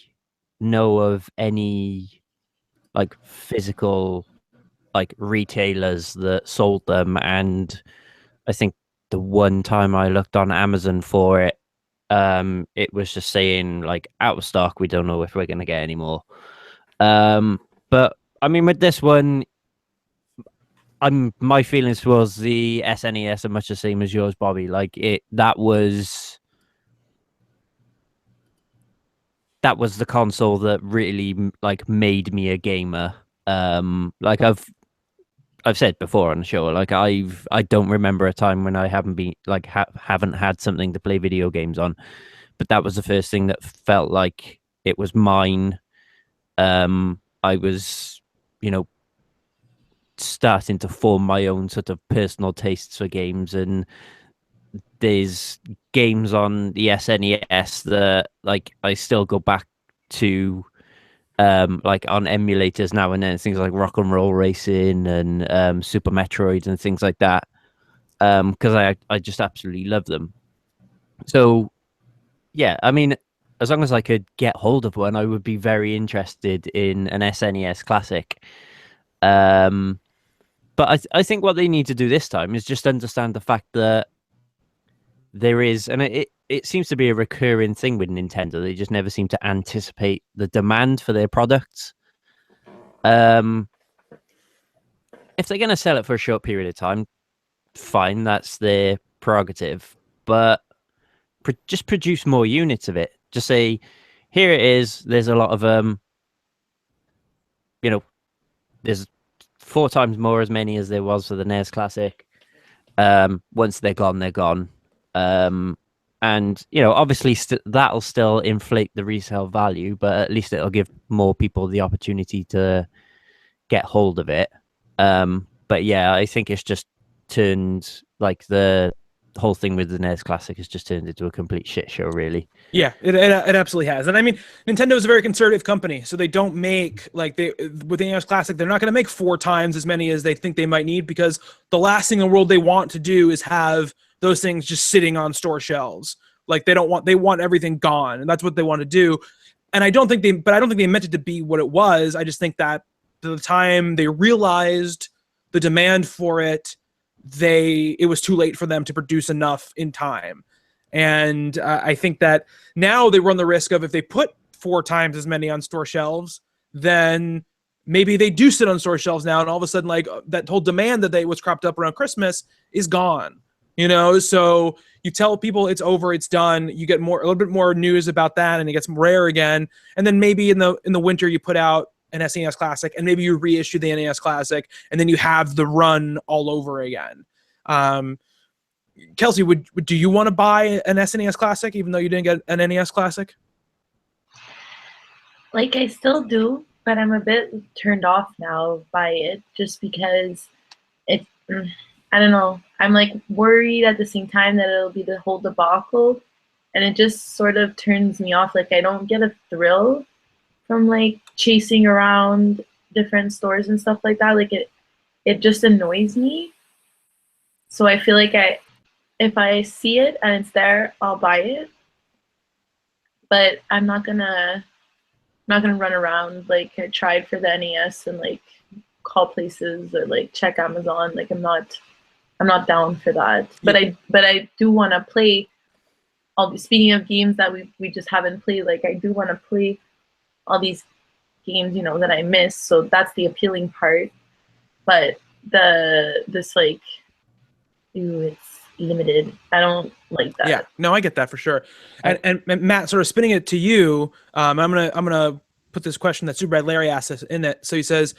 know of any like physical like retailers that sold them, and I think the one time I looked on Amazon for it, it was just saying like out of stock, we don't know if we're gonna get any more. But I mean, with this one, my feelings towards the SNES are much the same as yours, Bobby. Like that was the console that really like made me a gamer. Like I've said before on the show, like I don't remember a time when I haven't been like haven't had something to play video games on, but that was the first thing that felt like it was mine. I was, you know, starting to form my own sort of personal tastes for games, and there's games on the SNES that like I still go back to, like on emulators now and then, things like Rock and Roll Racing and Super Metroid and things like that, because I just absolutely love them. So yeah, I mean, as long as I could get hold of one, I would be very interested in an SNES Classic. But I think what they need to do this time is just understand the fact that there is, and it seems to be a recurring thing with Nintendo. They just never seem to anticipate the demand for their products. If they're going to sell it for a short period of time, fine, that's their prerogative. But just produce more units of it. Just say, here it is. There's a lot of you know, there's 4 times more as many as there was for the NES Classic. Once they're gone, they're gone. And you know, obviously that'll still inflate the resale value, but at least it'll give more people the opportunity to get hold of it. But yeah, I think it's just turned, like, the whole thing with the NES Classic has just turned into a complete shit show, really. Yeah, it absolutely has. And I mean, Nintendo is a very conservative company, so they don't make, like, with the NES Classic, they're not going to make 4 times as many as they think they might need, because the last thing in the world they want to do is have those things just sitting on store shelves. Like, they want everything gone, and that's what they want to do. And I don't think they meant it to be what it was. I just think that the time they realized the demand for it, it was too late for them to produce enough in time. And I think that now they run the risk of, if they put 4 times as many on store shelves, then maybe they do sit on store shelves now, and all of a sudden, like, that whole demand that was cropped up around Christmas is gone. You know, so you tell people it's over, it's done. You get a little bit more news about that, and it gets rare again. And then maybe in the winter you put out an SNES Classic, and maybe you reissue the NES Classic, and then you have the run all over again. Kelsey, do you want to buy an SNES Classic even though you didn't get an NES Classic? Like, I still do, but I'm a bit turned off now by it, just because I don't know. I'm like worried at the same time that it'll be the whole debacle, and it just sort of turns me off. Like, I don't get a thrill from like chasing around different stores and stuff like that. Like, it just annoys me. So I feel like if I see it and it's there, I'll buy it. But I'm not gonna run around like I tried for the NES and like call places or like check Amazon. Like, I'm not down for that. But I do want to play all these. Speaking of games that we just haven't played, like, I do want to play all these games, you know, that I miss. So that's the appealing part. But this like, ooh, it's limited. I don't like that. Yeah, no, I get that for sure. And Matt, sort of spinning it to you, I'm gonna put this question that Super Bad Larry asked us in it. So he says,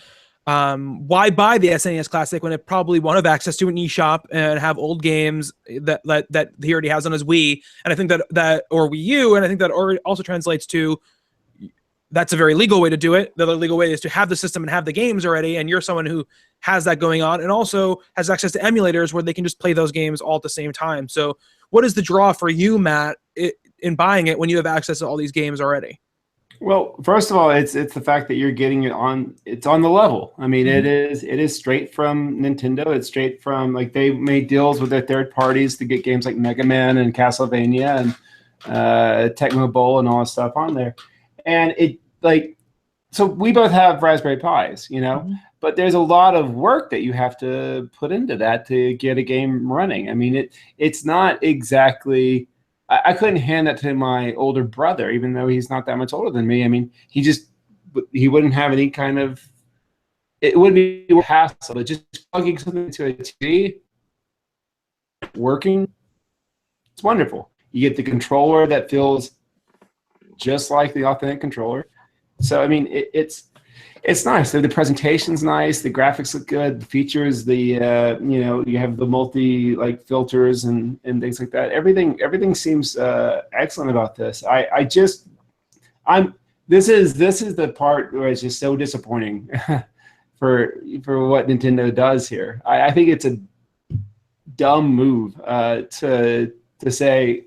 why buy the SNES Classic when it probably won't have access to an eShop and have old games that he already has on his Wii? And I think that or Wii U, and I think that also translates to, that's a very legal way to do it. The other legal way is to have the system and have the games already, and you're someone who has that going on and also has access to emulators where they can just play those games all at the same time. So what is the draw for you, Matt, in buying it when you have access to all these games already? Well, first of all, it's the fact that you're getting it on. It's on the level. I mean, it is straight from Nintendo. It's straight from, like, they made deals with their third parties to get games like Mega Man and Castlevania and Tecmo Bowl and all that stuff on there. And it, like, so we both have Raspberry Pis, you know, but there's a lot of work that you have to put into that to get a game running. I mean, it's not exactly. I couldn't hand that to my older brother, even though he's not that much older than me. I mean, he wouldn't have any kind of. It wouldn't be a hassle, but just plugging something into a TV, working, it's wonderful. You get the controller that feels just like the authentic controller. So I mean, it's nice. The presentation's nice. The graphics look good. The features, you know, you have the multi like filters and things like that. Everything seems excellent about this. this is the part where it's just so disappointing for what Nintendo does here. I think it's a dumb move to say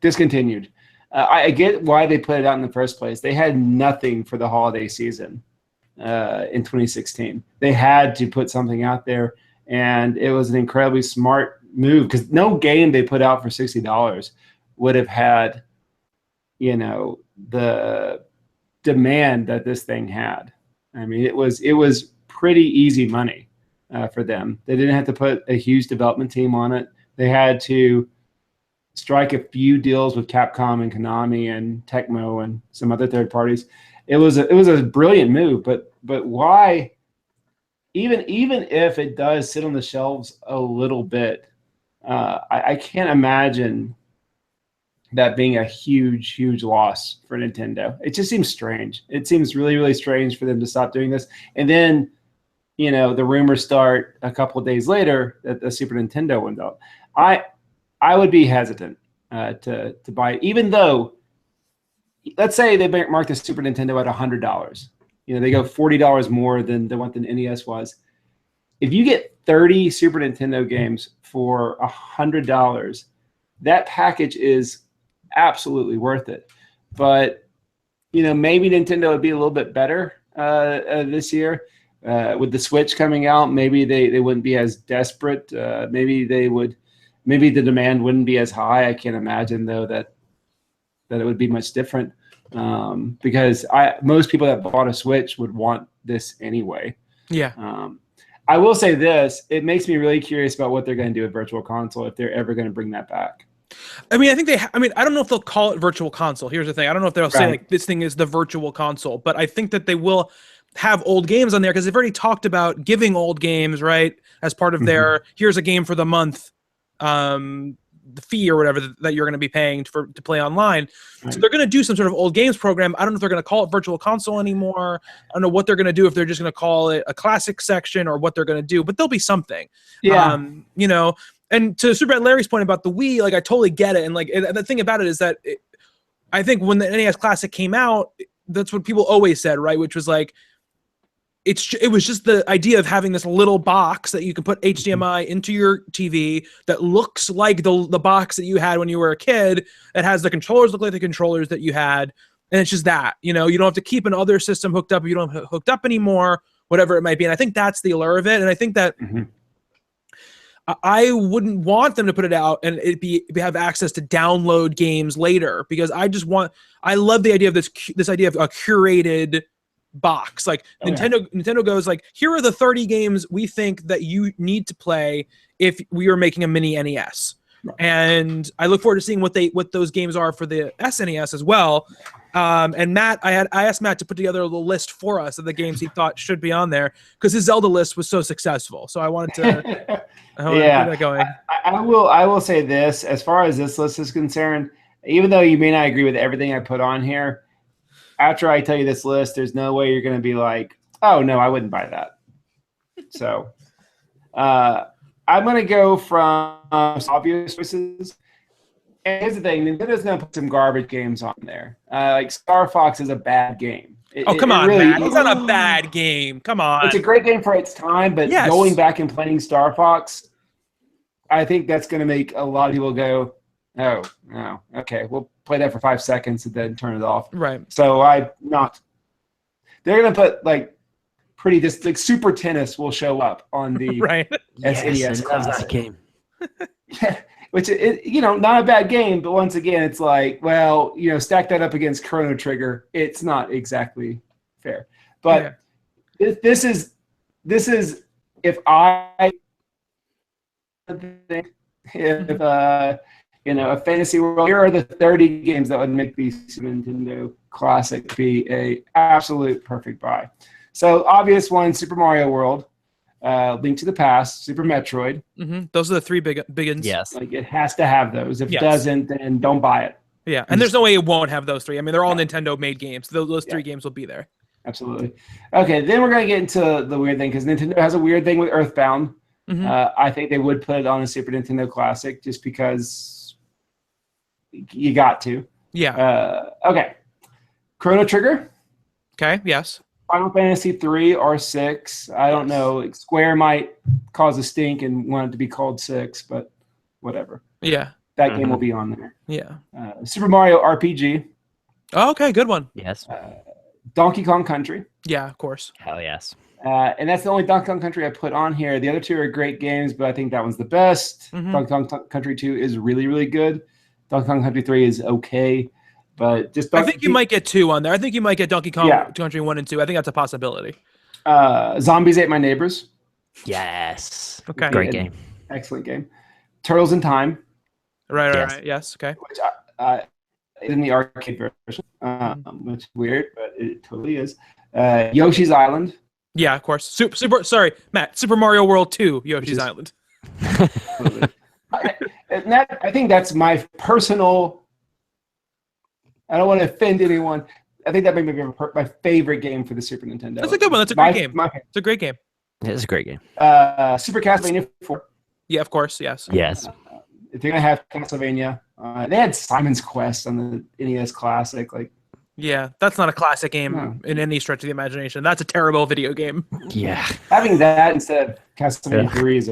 discontinued. I get why they put it out in the first place. They had nothing for the holiday season in 2016. They had to put something out there, and it was an incredibly smart move because no game they put out for $60 would have had, the demand that this thing had. I mean, it was pretty easy money for them. They didn't have to put a huge development team on it. They had to strike a few deals with Capcom and Konami and Tecmo and some other third parties. It was a brilliant move, but why? Even if it does sit on the shelves a little bit, I can't imagine that being a huge loss for Nintendo. It just seems strange. It seems really, really strange for them to stop doing this. And then, the rumors start a couple of days later that the Super Nintendo went up. I would be hesitant to buy it, even though, let's say they mark the Super Nintendo at $100. They go $40 more than what the NES was. If you get 30 Super Nintendo games for $100, that package is absolutely worth it. But maybe Nintendo would be a little bit better this year with the Switch coming out. Maybe they wouldn't be as desperate. Maybe the demand wouldn't be as high. I can't imagine though that it would be much different because most people that bought a Switch would want this anyway. Yeah. I will say this: it makes me really curious about what they're going to do with Virtual Console if they're ever going to bring that back. I mean, I don't know if they'll call it Virtual Console. Here's the thing: I don't know if they'll say like this thing is the Virtual Console, but I think that they will have old games on there because they've already talked about giving old games right as part of their here's a game for the month. The fee or whatever that you're going to be paying to play online. Right. So they're going to do some sort of old games program. I don't know if they're going to call it Virtual Console anymore. I don't know what they're going to do, if they're just going to call it a classic section or what they're going to do, but there'll be something. Yeah. And to Super Larry's point about the Wii, like I totally get it. And like the thing about it is that I think when the NES Classic came out, that's what people always said, right? Which was like, it was just the idea of having this little box that you can put HDMI into your TV that looks like the box that you had when you were a kid, that has the controllers look like the controllers that you had. And it's just that, you don't have to keep another system hooked up if you don't have it hooked up anymore, whatever it might be. And I think that's the allure of it. And I think that I wouldn't want them to put it out and have access to download games later, because I love the idea of this idea of a curated box. Like Nintendo goes like, here are the 30 games we think that you need to play if we were making a mini NES. Right. And I look forward to seeing what those games are for the SNES as well. And Matt, I asked Matt to put together a little list for us of the games he thought should be on there because his Zelda list was so successful. So I wanted to get that going. I will say this, as far as this list is concerned, even though you may not agree with everything I put on here, after I tell you this list, there's no way you're going to be like, oh, no, I wouldn't buy that. So I'm going to go from obvious choices. And here's the thing. Nintendo's going to put some garbage games on there. Like Star Fox is a bad game. Come on, really, man. It's not a bad game. Come on. It's a great game for its time, but going back and playing Star Fox, I think that's going to make a lot of people go, oh, no, okay, we'll play that for 5 seconds and then turn it off. Right. So they're going to put like just like Super Tennis will show up on the SNES Classic game. Yeah, which not a bad game, but once again, it's like, well, stack that up against Chrono Trigger. It's not exactly fair. But this is if a fantasy world, here are the 30 games that would make the Super Nintendo Classic be a absolute perfect buy. So obvious one, Super Mario World, Link to the Past, Super Metroid. Those are the three big ones. Yes. Like it has to have those. If it doesn't, then don't buy it. Yeah, and there's no way it won't have those three. I mean, they're all Nintendo-made games. Those three games will be there. Absolutely. Okay, then we're going to get into the weird thing, because Nintendo has a weird thing with Earthbound. I think they would put it on a Super Nintendo Classic just because you got to. Yeah. Okay. Chrono Trigger. Okay. Yes. Final Fantasy 3 or 6. I don't know. Like, Square might cause a stink and want it to be called 6, but whatever. Yeah. That game will be on there. Yeah. Super Mario RPG. Oh, okay. Good one. Yes. Donkey Kong Country. Yeah, of course. Hell yes. And that's the only Donkey Kong Country I put on here. The other two are great games, but I think that one's the best. Donkey Kong Country 2 is really, really good. Donkey Kong Country 3 is okay. But just I think you might get 2 on there. I think you might get Donkey Kong Country 1 and 2. I think that's a possibility. Zombies Ate My Neighbors. Yes. Okay. Great game. Excellent game. Turtles in Time. Right. Yes. Okay. Which in the arcade version, which is weird, but it totally is. Yoshi's Island. Yeah, of course. Sorry, Matt. Super Mario World 2, Yoshi's Island. I think that's my personal. I don't want to offend anyone. I think that may be my favorite game for the Super Nintendo. That's a good one. That's a great game. It's a great game. It's a great game. Super Castlevania 4. Yeah, of course. Yes. Yes. If you're gonna have Castlevania, they had Simon's Quest on the NES Classic. Like, yeah, that's not a classic game in any stretch of the imagination. That's a terrible video game. Yeah. Having that instead of Castlevania 3 is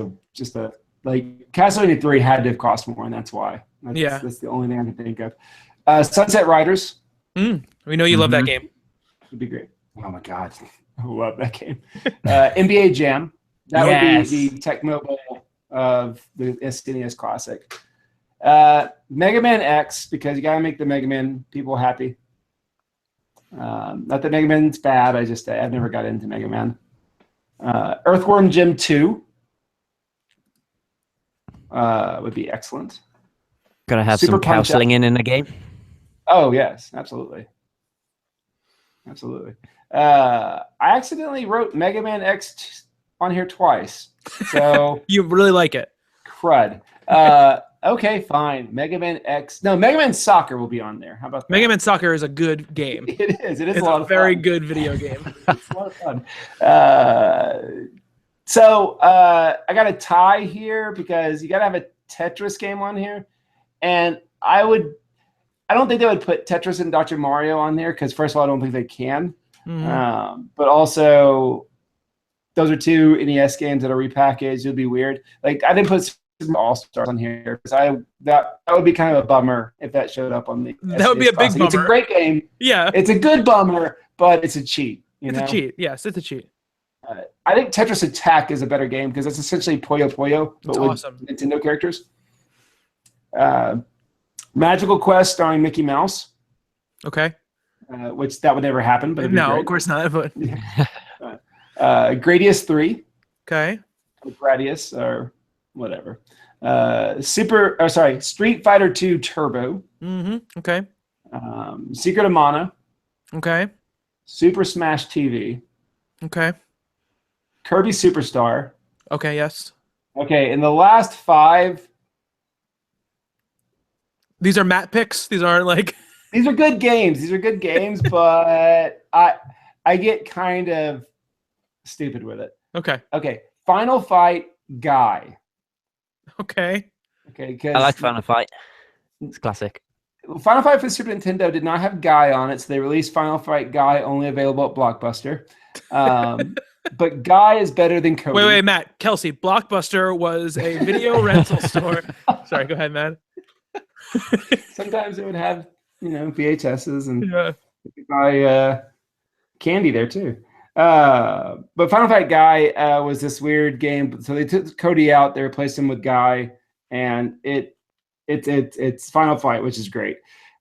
Castlevania 3 had to have cost more, and that's why. That's the only thing I can think of. Sunset Riders. We know you love that game. It'd be great. Oh my god, I love that game. NBA Jam. That would be the Tecmo Bowl of the SNES Classic. Mega Man X, because you gotta make the Mega Man people happy. Not that Mega Man's bad. I've never got into Mega Man. Earthworm Jim 2 would be excellent. Gotta have Super some cow Punch-Out. slinging in the game. Oh yes, absolutely. I accidentally wrote Mega Man X on here twice, so You really like it. crud. Okay, fine. Mega Man X. No, Mega Man Soccer will be on there. How about that? Mega Man Soccer is a good game. It is. It is It's a lot a of very fun. good video game. It's a lot of fun. So I got a tie here because you got to have a Tetris game on here, and I don't think they would put Tetris and Dr. Mario on there because first of all, I don't think they can. But also, those are two NES games that are repackaged. It'd be weird. Like I didn't put Super All Stars on here because that would be kind of a bummer if that showed up on the. That would be a big Classic. It's a bummer. great game. Yeah. It's a good bummer, but it's a cheat. It's a cheat. Yes, it's a cheat. I think Tetris Attack is a better game because it's essentially Puyo Puyo, but It's with awesome. Nintendo characters. Magical Quest starring Mickey Mouse, Okay. which that would never happen, but it'd be No, great. of course not. But Gradius 3, okay. or Gradius, or whatever. Street Fighter 2 Turbo, Okay. Secret of Mana, Okay. Super Smash TV, Okay. Kirby Superstar. Okay. Yes. Okay, in the last 5, These are Matt picks. These aren't like. these are good games, but I get kind of stupid with it. Okay. Okay, Final Fight Guy. Okay. Okay, because I like Final Fight. It's classic. Final Fight for the Super Nintendo did not have Guy on it, so they released Final Fight Guy only available at Blockbuster. But Guy is better than Cody. Wait, Matt. Kelsey, Blockbuster was a video rental store. Sorry, go ahead, Matt. Sometimes it would have, VHSs and Yeah. buy candy there too. But Final Fight Guy was this weird game. So they took Cody out, they replaced him with Guy, and it's Final Fight, which is great.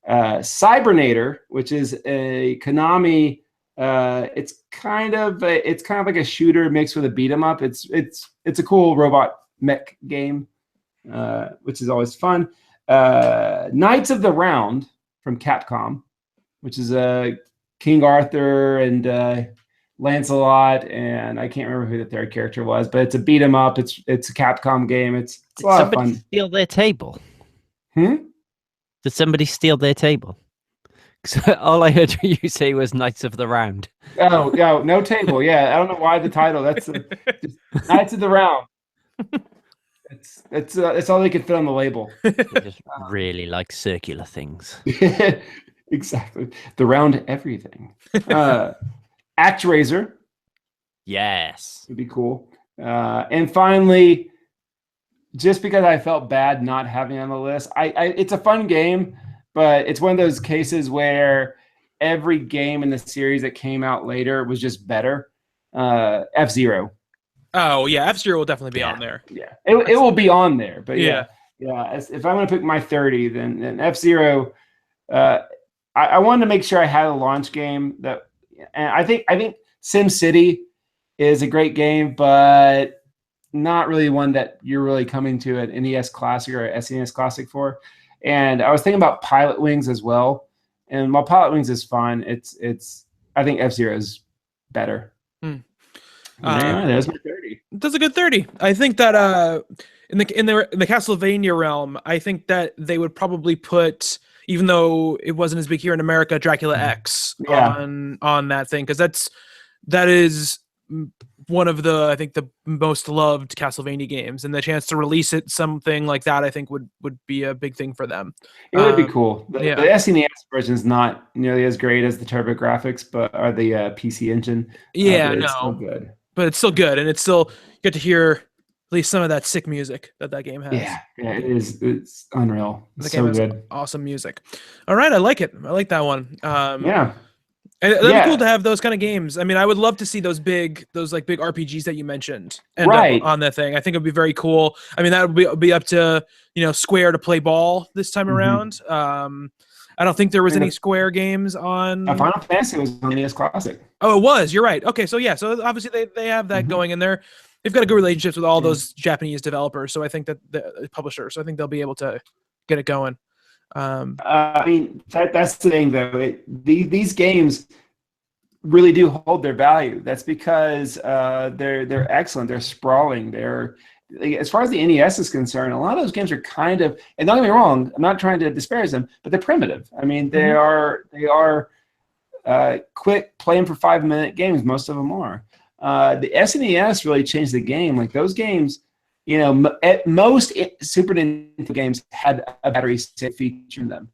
Cybernator, which is a Konami. It's kind of like a shooter mixed with a beat 'em up. It's a cool robot mech game, which is always fun. Knights of the Round from Capcom, which is King Arthur and Lancelot, and I can't remember who the third character was, but it's a beat 'em up. It's a Capcom game. It's a lot of Somebody fun. steal their table. Hmm? Did somebody steal their table? 'Cause all I heard you say was Knights of the Round. Oh, no table. Yeah, I don't know why the title. That's just Knights of the Round. It's all they could fit on the label. I just really like circular things. Exactly. The round everything. ActRaiser Yes. would be cool. And finally, just because I felt bad not having it on the list, it's a fun game, but it's one of those cases where every game in the series that came out later was just better. F-Zero. Oh yeah, F-Zero will definitely be on there. Yeah, it will be on there. But Yeah. If I'm going to pick my 30, then F-Zero. I wanted to make sure I had a launch game and I think SimCity is a great game, but not really one that you're really coming to an NES Classic or SNES Classic for. And I was thinking about Pilot Wings as well. And while Pilot Wings is fun, I think F-Zero is better. There's my 30. That's a good 30. I think that in the Castlevania realm, I think that they would probably put, even though it wasn't as big here in America, Dracula X on that thing, because that is one of the most loved Castlevania games, and the chance to release it something like that I think would be a big thing for them. It would be cool. The SNES version is not nearly as great as the TurboGrafx, or the PC Engine. It's still good. But it's still good, and it's still get to hear at least some of that sick music that game has. Yeah, it is. It's unreal. It's the game so has good. Awesome music. All right, I like it. I like that one. And it'd be cool to have those kind of games. I mean, I would love to see those big RPGs that you mentioned end up on that thing. I think it'd be very cool. I mean, that would be up to Square to play ball this time around. I don't think there was any Square games on. Final Fantasy was on the NES Classic. Oh, it was. You're right. Okay, so so obviously they have that going in there. They've got a good relationships with all those Japanese developers. So I think that the publishers. So I think they'll be able to get it going. I mean, that's the thing, though. These games really do hold their value. That's because they're excellent. They're sprawling. As far as the NES is concerned, a lot of those games are kind of, and don't get me wrong, I'm not trying to disparage them, but they're primitive. I mean, they are quick, playing for 5-minute games. Most of them are. The SNES really changed the game. Like those games, at most Super Nintendo games had a battery save feature in them,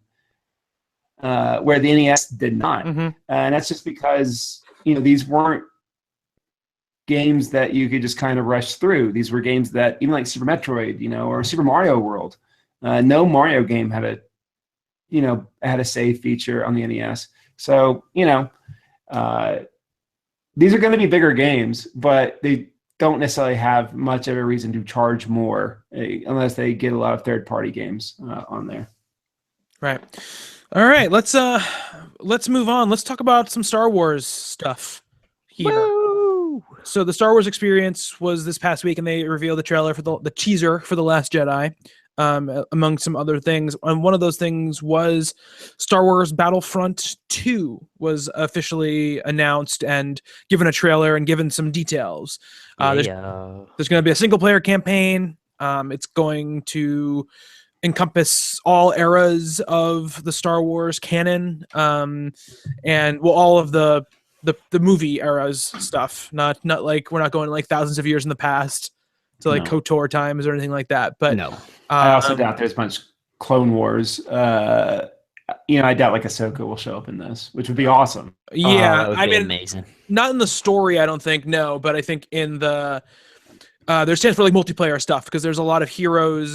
where the NES did not. And that's just because these weren't games that you could just kind of rush through. These were games that, even like Super Metroid, or Super Mario World, no Mario game had a save feature on the NES. So these are going to be bigger games, but they don't necessarily have much of a reason to charge more unless they get a lot of third-party games on there. Right. All right. Let's move on. Let's talk about some Star Wars stuff here. Woo! So the Star Wars experience was this past week, and they revealed the trailer for the teaser for The Last Jedi, among some other things. And one of those things was Star Wars Battlefront 2 was officially announced and given a trailer and given some details. There's going to be a single-player campaign. It's going to encompass all eras of the Star Wars canon, and all of the movie eras stuff. Not like we're not going like thousands of years in the past to like KOTOR times or anything like that. But no, I also doubt there's much Clone Wars. I doubt like Ahsoka will show up in this, which would be awesome. Yeah, that would be amazing. Not in the story, I don't think. No, but I think in the there's chance for like multiplayer stuff, because there's a lot of hero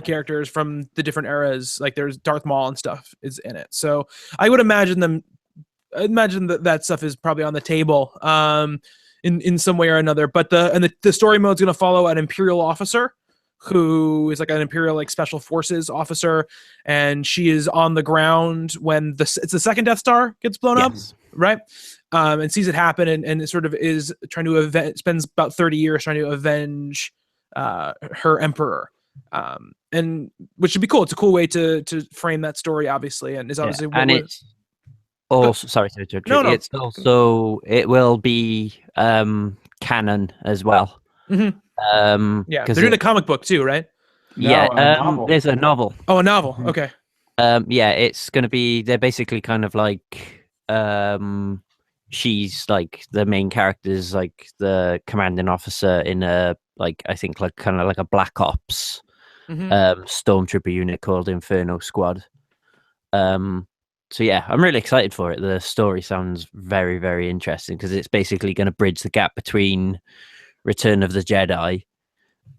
characters from the different eras. Like there's Darth Maul and stuff is in it. So I would imagine that stuff is probably on the table in some way or another. But the story mode is going to follow an Imperial officer who is like an Imperial like special forces officer, and she is on the ground when it's the second Death Star gets blown up, right? And sees it happen, and it sort of is trying to spends about 30 years trying to avenge her emperor, and which should be cool. It's a cool way to frame that story, obviously, and is obviously it's also sorry to interrupt. No. It's also, it will be canon as well. They're doing a comic book too, right? There's a novel. Oh, a novel. Okay. It's going to be, they're basically kind of like she's like the main character's like the commanding officer in a I think kind of like a Black Ops stormtrooper unit called Inferno Squad. yeah, I'm really excited for it. The story sounds very, very interesting because it's basically going to bridge the gap between Return of the Jedi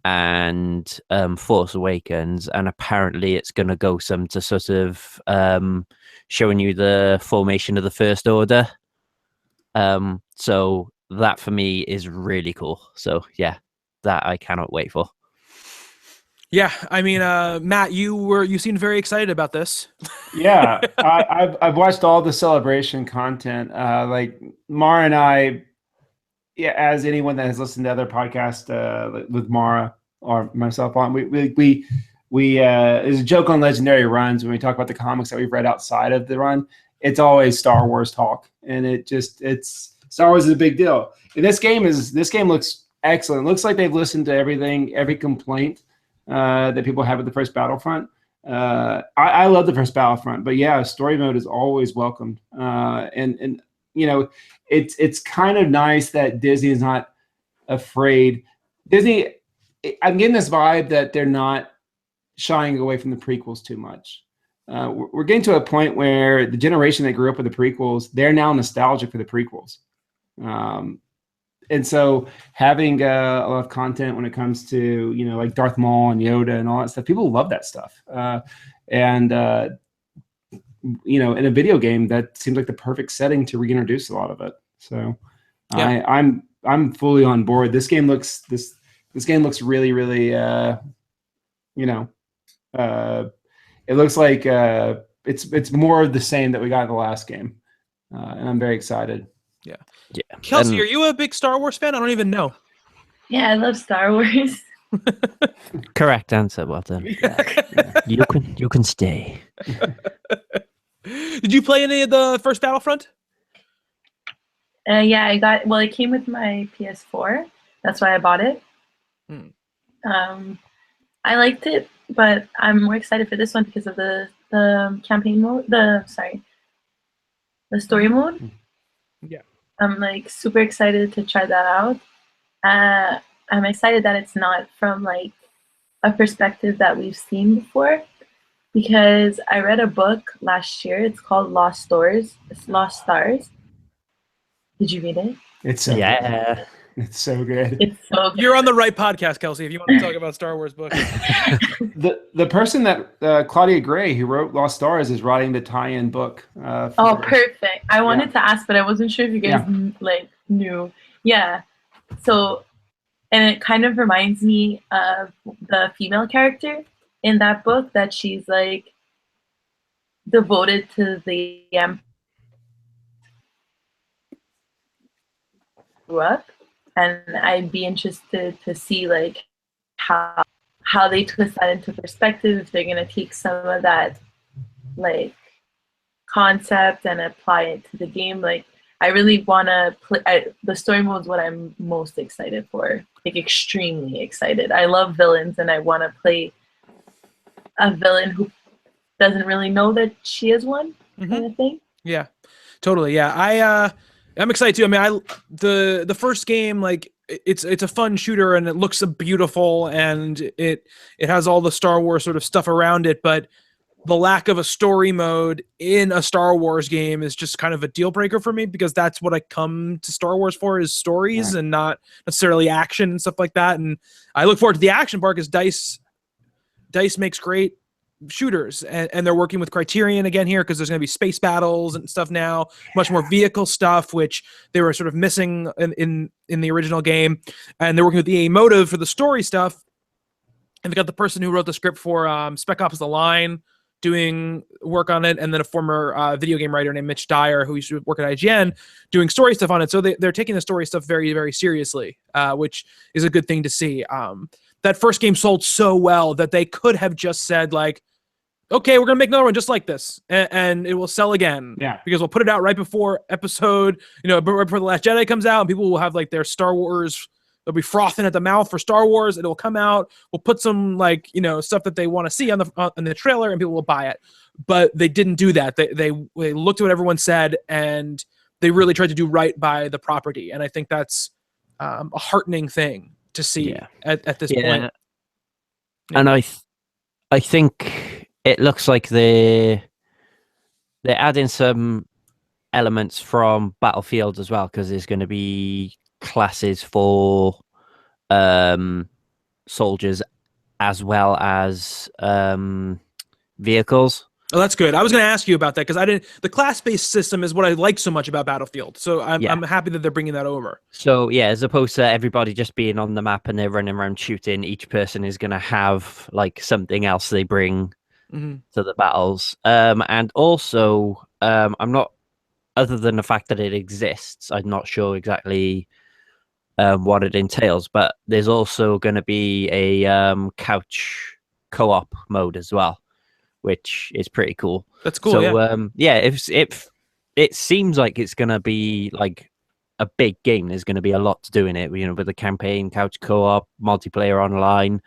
and Force Awakens, and apparently it's going to go some to sort of showing you the formation of the First Order. So that for me is really cool. So yeah, that I cannot wait for. Yeah, I mean, Matt, you seemed very excited about this. Yeah, I've watched all the celebration content. Like Mara and I, yeah, as anyone that has listened to other podcasts with Mara or myself on, we there's a joke on Legendary Runs when we talk about the comics that we've read outside of the run. It's always Star Wars talk, and it's Star Wars is a big deal. And this game looks excellent. It looks like they've listened to every complaint that people have with the first Battlefront. I love the first Battlefront, but yeah, story mode is always welcomed. And you know, it's kind of nice that Disney is not afraid. Disney, I'm getting this vibe that they're not shying away from the prequels too much. We're getting to a point where the generation that grew up with the prequels, they're now nostalgic for the prequels. And so having a lot of content when it comes to, you know, like Darth Maul and Yoda and all that stuff, people love that stuff. You know, in a video game, that seems like the perfect setting to reintroduce a lot of it. So yeah. I'm fully on board. This game looks really, really, you know, it looks like it's more of the same that we got in the last game. And I'm very excited. Yeah. Kelsey, are you a big Star Wars fan? I don't even know. Yeah, I love Star Wars. Correct answer. Well done. Yeah. You can stay. Did you play any of the first Battlefront? Yeah, it came with my PS4. That's why I bought it. I liked it, but I'm more excited for this one because of the campaign mode. The story mode. Yeah. I'm like super excited to try that out. I'm excited that it's not from like a perspective that we've seen before, because I read a book last year. It's called Lost Stars. Did you read it? It's so good. It's so good. It's so good. You're on the right podcast, Kelsey, if you want to talk about Star Wars books. The person that Claudia Gray, who wrote Lost Stars, is writing the tie-in book. Perfect. I wanted to ask, but I wasn't sure if you guys knew. Yeah. So, and it kind of reminds me of the female character in that book, that she's like devoted to the grew up, and I'd be interested to see like how they twist that into perspective, if they're gonna take some of that like concept and apply it to the game. Like, I really wanna play. The story mode is what I'm most excited for. Like, extremely excited. I love villains, and I want to play a villain who doesn't really know that she is one, kind of thing. Yeah, totally. Yeah, I'm excited too. I mean, the first game, like, it's a fun shooter and it looks beautiful and it has all the Star Wars sort of stuff around it, but the lack of a story mode in a Star Wars game is just kind of a deal breaker for me, because that's what I come to Star Wars for, is stories and not necessarily action and stuff like that. And I look forward to the action part, because DICE makes great shooters, and they're working with Criterion again here, because there's going to be space battles and stuff now, much more vehicle stuff, which they were sort of missing in the original game. And they're working with EA Motive for the story stuff. And they got the person who wrote the script for Spec Ops: The Line doing work on it, and then a former video game writer named Mitch Dyer, who used to work at IGN, doing story stuff on it. So they're taking the story stuff very, very seriously, which is a good thing to see. That first game sold so well that they could have just said, like, okay, we're going to make another one just like this, and it will sell again. Yeah. Because we'll put it out right before episode, right before The Last Jedi comes out, and people will have, like, their Star Wars, they'll be frothing at the mouth for Star Wars, and it'll come out. We'll put some, like, stuff that they want to see on the trailer, and people will buy it. But they didn't do that. They looked at what everyone said, and they really tried to do right by the property. And I think that's a heartening thing to see at this point. Yeah. And I think it looks like they're they're adding some elements from Battlefield as well, because there's going to be classes for soldiers as well as vehicles. Oh, that's good. I was going to ask you about that because the class-based system is what I like so much about Battlefield. So I'm happy that they're bringing that over. So yeah, as opposed to everybody just being on the map and they're running around shooting, each person is going to have like something else they bring to the battles. And also, I'm not, other than the fact that it exists, I'm not sure exactly what it entails, but there's also going to be a couch co-op mode as well, which is pretty cool. That's cool. So if it seems like it's going to be like a big game, there's going to be a lot to do in it, you know, with the campaign, couch co-op, multiplayer online.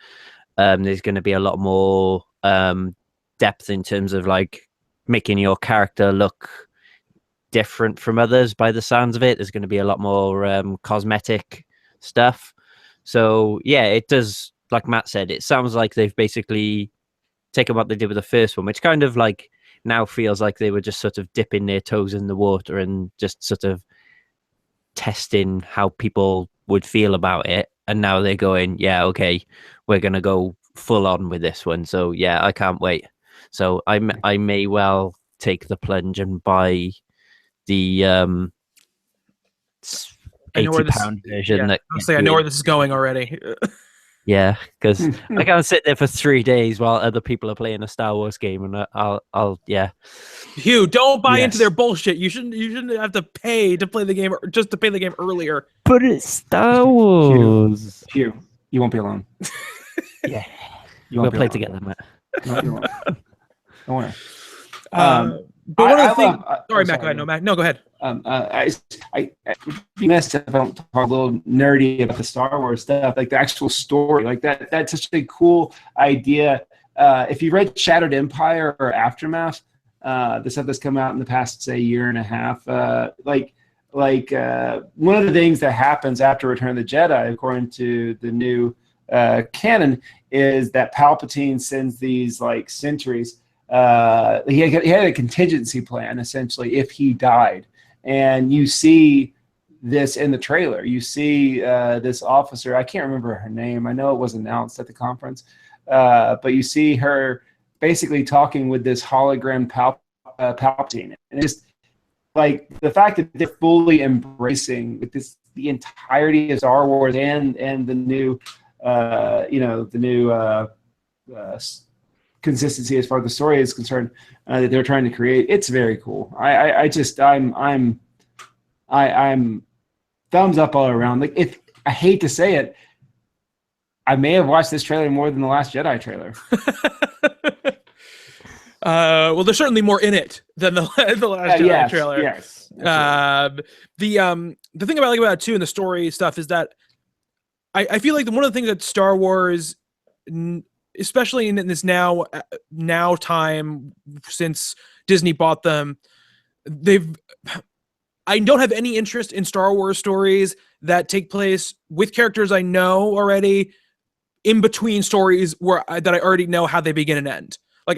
There's going to be a lot more depth in terms of like making your character look different from others. By the sounds of it, there's going to be a lot more cosmetic stuff. So yeah, it does, like Matt said, it sounds like they've basically taken what they did with the first one, which kind of like now feels like they were just sort of dipping their toes in the water and just sort of testing how people would feel about it. And now they're going, yeah, okay, we're going to go full on with this one. So yeah, I can't wait. So I may well take the plunge and buy the £80 version. Yeah, I know where this is going already. Yeah, because I can't sit there for 3 days while other people are playing a Star Wars game, and I'll yeah. Hugh, don't buy into their bullshit. You shouldn't have to pay to play the game, just to play the game earlier. But it's Star Wars. Hugh, you won't be alone. Yeah, we'll play together, Matt. No, you won't. Don't worry. But one of the things. Sorry, Matt. Go ahead. No, Matt. No, go ahead. I be missed if I don't talk a little nerdy about the Star Wars stuff, like the actual story, like that. That's such a cool idea. If you read Shattered Empire or Aftermath, the stuff that's come out in the past, say, year and a half, one of the things that happens after Return of the Jedi, according to the new canon, is that Palpatine sends these like sentries. He had a contingency plan, essentially, if he died. And you see this in the trailer. You see this officer, I can't remember her name. I know it was announced at the conference. But you see her basically talking with this hologram Palpatine. And it's like the fact that they're fully embracing the entirety of Star Wars and the new, consistency as far as the story is concerned that they're trying to create. It's very cool. I'm thumbs up all around. Like, if I hate to say it, I may have watched this trailer more than the Last Jedi trailer. Well, there's certainly more in it than the Last Jedi trailer. Yes. The thing I like about it too, and the story stuff, is that I feel like one of the things that Star Wars, especially in this now time since Disney bought them, I don't have any interest in Star Wars stories that take place with characters I know already, in between stories that I already know how they begin and end. Like,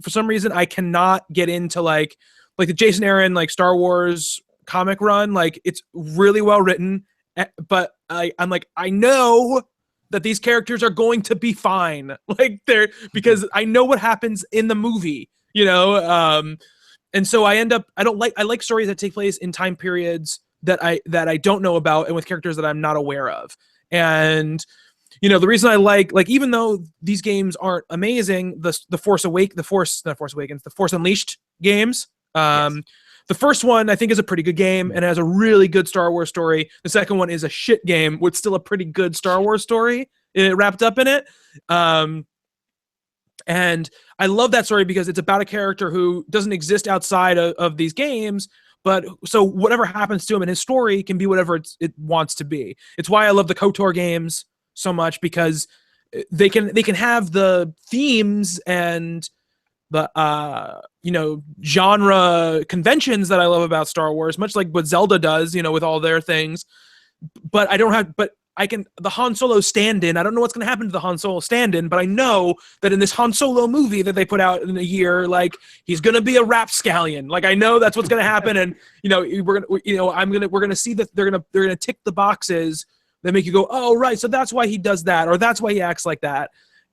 for some reason I cannot get into like the Jason Aaron like Star Wars comic run. Like, it's really well written, but I'm like, I know that these characters are going to be fine. Like, because I know what happens in the movie, you know? And so I like stories that take place in time periods that I don't know about, and with characters that I'm not aware of. And, you know, the reason I like even though these games aren't amazing, the Force Unleashed games, yes. The first one I think is a pretty good game and has a really good Star Wars story. The second one is a shit game with still a pretty good Star Wars story wrapped up in it. And I love that story because it's about a character who doesn't exist outside of these games, but so whatever happens to him in his story can be whatever it wants to be. It's why I love the KOTOR games so much, because they can have the themes and the genre conventions that I love about Star Wars, much like what Zelda does, you know, with all their things. But the Han Solo stand-in, I don't know what's going to happen to the Han Solo stand-in, but I know that in this Han Solo movie that they put out in a year, like, he's going to be a rapscallion. Like, I know that's what's going to happen. And, we're going to see that they're going to tick the boxes that make you go, oh, right. So that's why he does that, or that's why he acts like that.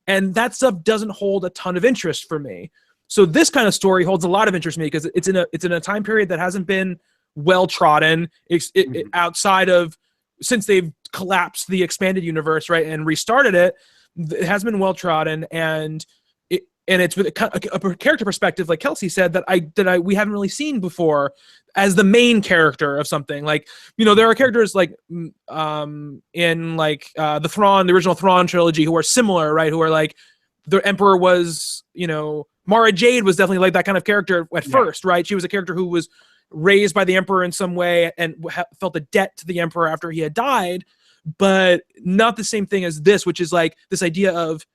And that stuff doesn't hold a ton of interest for me. So this kind of story holds a lot of interest in me because it's in a time period that hasn't been well trodden outside of, since they've collapsed the expanded universe, right, and restarted it. It has been well trodden, and it's with a character perspective, like Kelsey said, that we haven't really seen before as the main character of something. Like, there are characters like in like the original Thrawn trilogy, who are similar, right? Who are like, the Emperor was, Mara Jade was definitely like that kind of character at first, right? She was a character who was raised by the Emperor in some way and felt a debt to the Emperor after he had died, but not the same thing as this, which is like this idea of,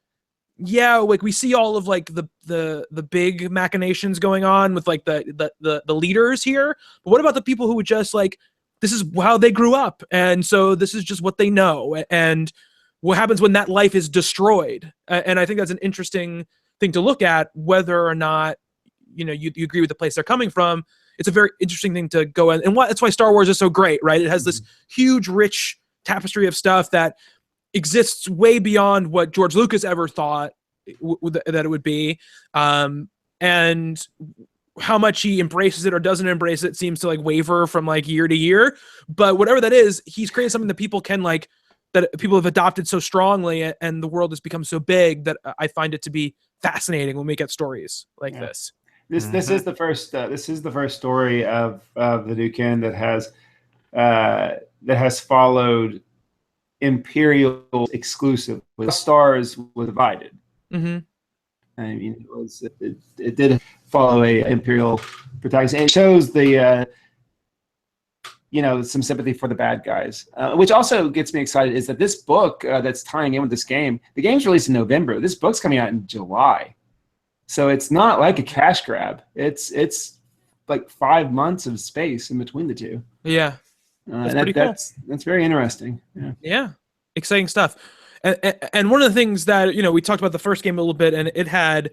like we see all of like the big machinations going on with like the leaders here, but what about the people who would just like, this is how they grew up, and so this is just what they know, and what happens when that life is destroyed. And I think that's an interesting thing to look at, whether or not you agree with the place they're coming from. It's a very interesting thing to go in, and that's why Star Wars is so great, right? It has this huge, rich tapestry of stuff that exists way beyond what George Lucas ever thought that it would be, and how much he embraces it or doesn't embrace it seems to like waver from like year to year. But whatever that is, he's created something that people can like, that people have adopted so strongly, and the world has become so big that I find it to be fascinating when we get stories like this. This is the first story of the New Canon that has followed Imperial exclusively. Stars was divided. Mm-hmm. I mean, it did follow a Imperial protagonist, and it shows the some sympathy for the bad guys, which also gets me excited. Is that this book that's tying in with this game? The game's released in November. This book's coming out in July. So it's not like a cash grab. It's like 5 months of space in between the two. Yeah, that's pretty cool. That's very interesting. Yeah, exciting stuff. And one of the things that we talked about the first game a little bit, and it had,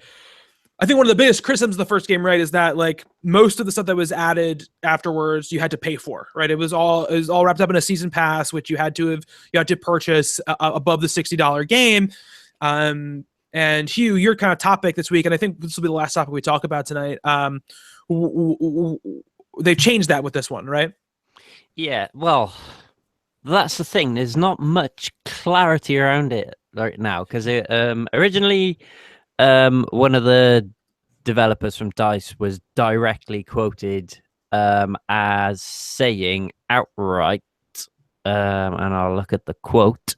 I think one of the biggest criticisms of the first game, right, is that like most of the stuff that was added afterwards you had to pay for, right? It was all wrapped up in a season pass, which you had to purchase above the $60 game. And Hugh, your kind of topic this week, and I think this will be the last topic we talk about tonight. They've changed that with this one, right? Yeah, well, that's the thing. There's not much clarity around it right now, because originally one of the developers from DICE was directly quoted as saying outright, and I'll look at the quote.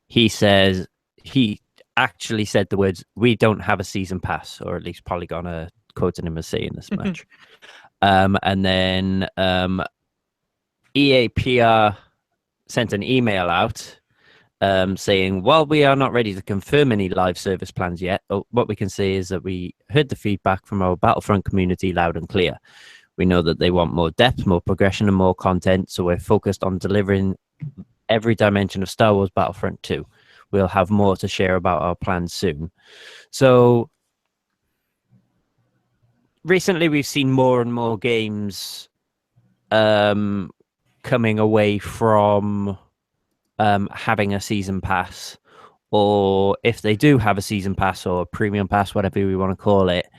He says he actually said the words, "We don't have a season pass," or at least Polygon quoted him as saying this much. And then EAPR sent an email out saying, while we are not ready to confirm any live service plans yet, what we can say is that we heard the feedback from our Battlefront community loud and clear. We know that they want more depth, more progression, and more content, so we're focused on delivering every dimension of Star Wars Battlefront 2. We'll have more to share about our plans soon. So recently we've seen more and more games coming away from having a season pass, or if they do have a season pass or a premium pass, whatever we want to call it,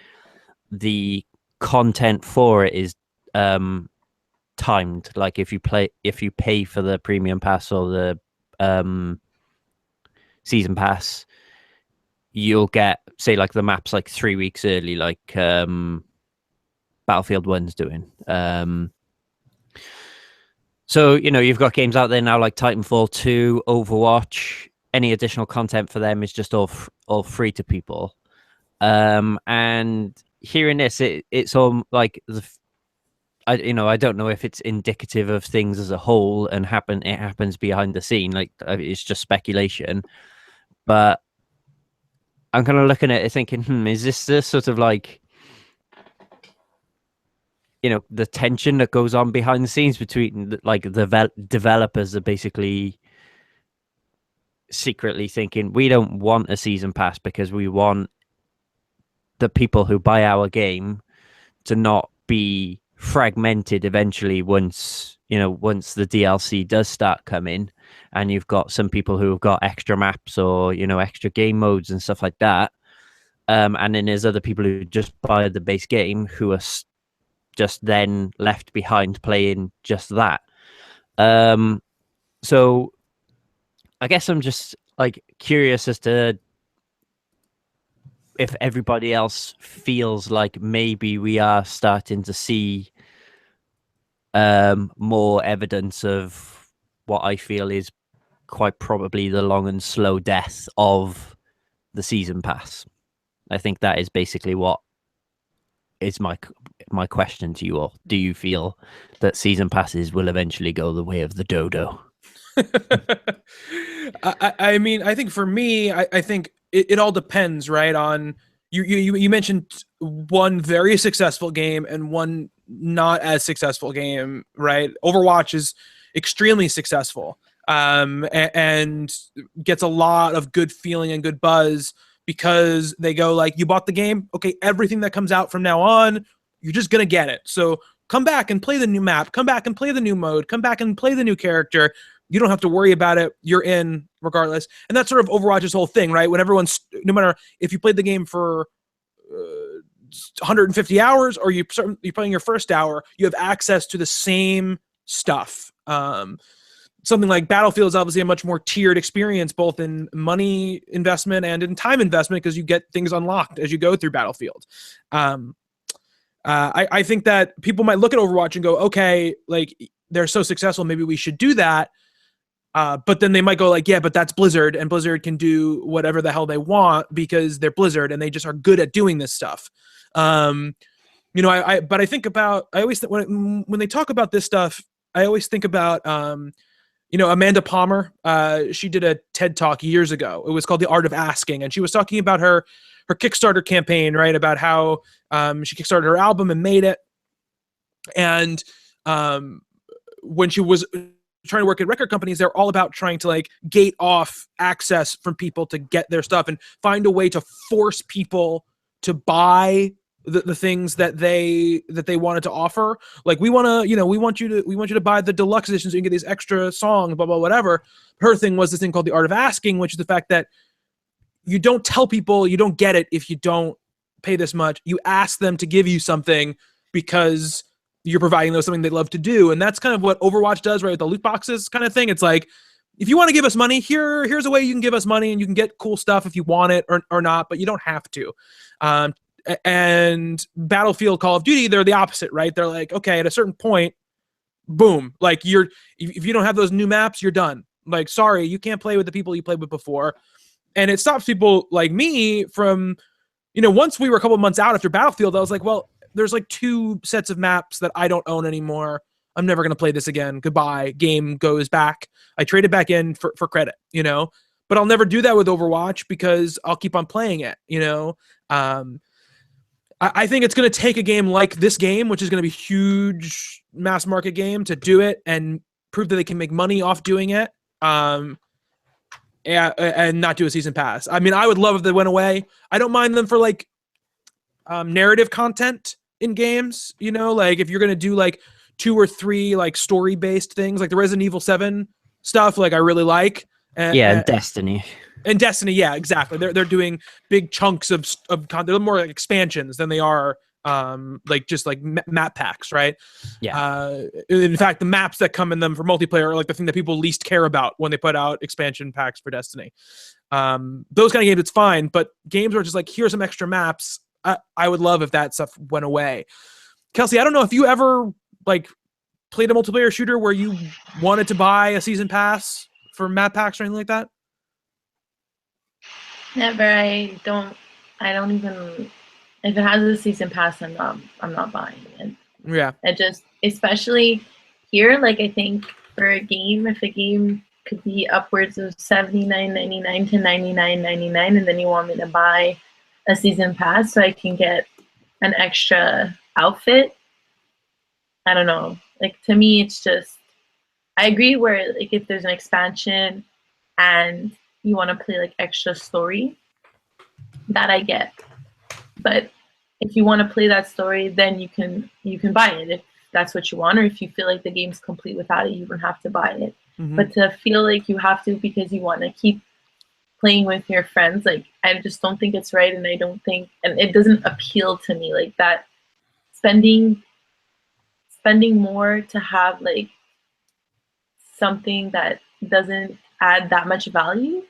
the content for it is timed. Like if you pay for the premium pass or the season pass, you'll get, say, like the map's like 3 weeks early, like Battlefield 1's doing. So, you've got games out there now like Titanfall 2, Overwatch. Any additional content for them is just all free to people. And hearing this, it's all like I don't know if it's indicative of things as a whole and it happens behind the scene. Like, it's just speculation. But I'm kind of looking at it thinking, is this sort of like, the tension that goes on behind the scenes between the developers are basically secretly thinking we don't want a season pass because we want the people who buy our game to not be fragmented eventually once the DLC does start coming, and you've got some people who have got extra maps or extra game modes and stuff like that, and then there's other people who just buy the base game who are just then left behind playing just that. So I guess I'm just like curious as to if everybody else feels like maybe we are starting to see more evidence of what I feel is quite probably the long and slow death of the season pass. I think that is basically what is my question to you all. Do you feel that season passes will eventually go the way of the dodo? I mean, I think for me, I think it all depends, right? On you mentioned one very successful game and one not as successful game, right? Overwatch is extremely successful, and gets a lot of good feeling and good buzz because they go like, you bought the game, okay, everything that comes out from now on, you're just gonna get it. So come back and play the new map, come back and play the new mode, come back and play the new character. You don't have to worry about it. You're in regardless. And that's sort of Overwatch's whole thing, right? When everyone's, no matter if you played the game for 150 hours or you're playing your first hour, you have access to the same stuff. Something like Battlefield is obviously a much more tiered experience, both in money investment and in time investment, because you get things unlocked as you go through Battlefield. I think that people might look at Overwatch and go, okay, like they're so successful, maybe we should do that. But then they might go like, yeah, but that's Blizzard, and Blizzard can do whatever the hell they want because they're Blizzard and they just are good at doing this stuff. But I think about, I always think when they talk about this stuff, I always think about, Amanda Palmer. She did a TED Talk years ago. It was called The Art of Asking, and she was talking about her Kickstarter campaign, right? About how she kickstarted her album and made it, and when she was trying to work at record companies, they're all about trying to like gate off access from people to get their stuff and find a way to force people to buy the things that they wanted to offer. Like, we want you to buy the deluxe edition so you can get these extra songs, blah, blah, whatever. Her thing was this thing called The Art of Asking, which is the fact that you don't tell people you don't get it if you don't pay this much. You ask them to give you something because you're providing them something they love to do. And that's kind of what Overwatch does, right? With the loot boxes kind of thing. It's like, if you want to give us money, here's a way you can give us money, and you can get cool stuff if you want it or not, but you don't have to. And Battlefield, Call of Duty, they're the opposite, right? They're like, okay, at a certain point, boom, like if you don't have those new maps, you're done. Like, sorry, you can't play with the people you played with before. And it stops people like me from, once we were a couple of months out after Battlefield, I was like, well, there's like 2 sets of maps that I don't own anymore. I'm never going to play this again. Goodbye. Game goes back. I traded back in for credit, but I'll never do that with Overwatch because I'll keep on playing it, I think it's going to take a game like this game, which is going to be a huge mass market game, to do it and prove that they can make money off doing it. And not do a season pass. I mean, I would love if they went away. I don't mind them for like narrative content in games, like if you're going to do like 2 or 3 like story based things, like the Resident Evil 7 stuff, like I really like. And Destiny. And Destiny, yeah, exactly. They're doing big chunks of content. They're more like expansions than they are like just like map packs, right? Yeah. In fact, the maps that come in them for multiplayer are like the thing that people least care about when they put out expansion packs for Destiny. Those kind of games, it's fine, but games are just like, here's some extra maps. I would love if that stuff went away. Kelsey, I don't know if you ever like played a multiplayer shooter where you wanted to buy a season pass for map packs or anything like that. Never. I don't even, if it has a season pass, I'm not buying it. Yeah. It just, especially here, like I think for a game, if a game could be upwards of $79.99 to $99.99, and then you want me to buy a season pass so I can get an extra outfit, I don't know. Like, to me, it's just, I agree where like if there's an expansion and you want to play like extra story, that I get. But if you want to play that story, then you can buy it if that's what you want, or if you feel like the game's complete without it, you don't have to buy it. But to feel like you have to because you want to keep playing with your friends, like I just don't think it's right, and I don't think, and it doesn't appeal to me like that. Spending more to have like something that doesn't add that much value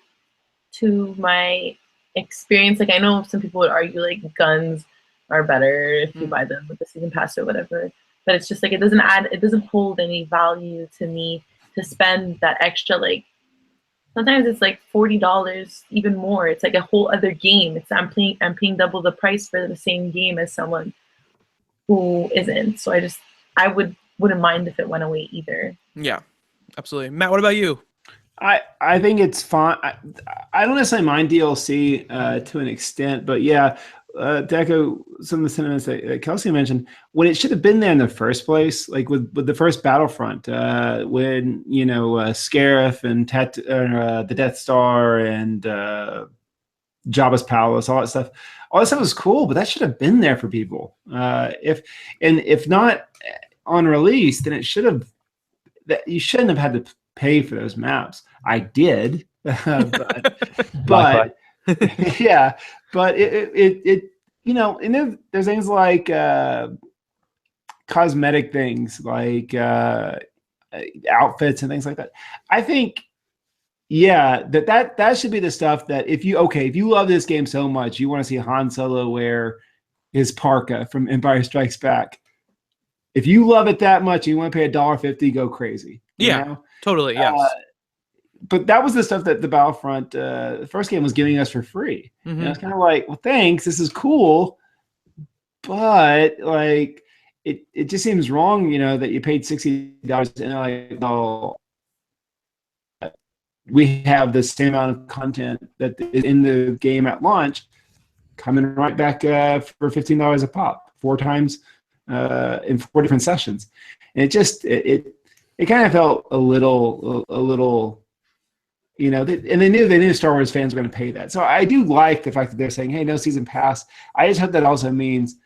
to my experience. Like I know some people would argue like guns are better if you buy them with the season pass or whatever, but it's just like it doesn't hold any value to me to spend that extra, like sometimes it's like $40, even more. It's like a whole other game. I'm paying double the price for the same game as someone who isn't. So I wouldn't mind if it went away either. Yeah, absolutely. Matt, what about you? I think it's fine. I don't necessarily mind DLC to an extent, but yeah, to echo some of the sentiments that Kelsey mentioned, when it should have been there in the first place, like with the first Battlefront, when Scarif and the Death Star and Jabba's Palace, all that stuff was cool, but that should have been there for people. If not on release, then it should have. That you shouldn't have had to pay for those maps. I did, but yeah, but it and there's things like cosmetic things like outfits and things like that. I think, yeah, that should be the stuff that if you love this game so much, you want to see Han Solo wear his parka from Empire Strikes Back. If you love it that much, you want to pay $1.50, go crazy. Yeah, totally. Yes. But that was the stuff that the Battlefront, the first game, was giving us for free. And it's kind of like, well, thanks, this is cool, but like, it just seems wrong, that you paid $60 and like, oh, we have the same amount of content that is in the game at launch, coming right back for $15 a pop, 4 times in 4 different sessions, and it kind of felt a little. And they knew Star Wars fans were going to pay that. So I do like the fact that they're saying, hey, no season pass. I just hope that also means,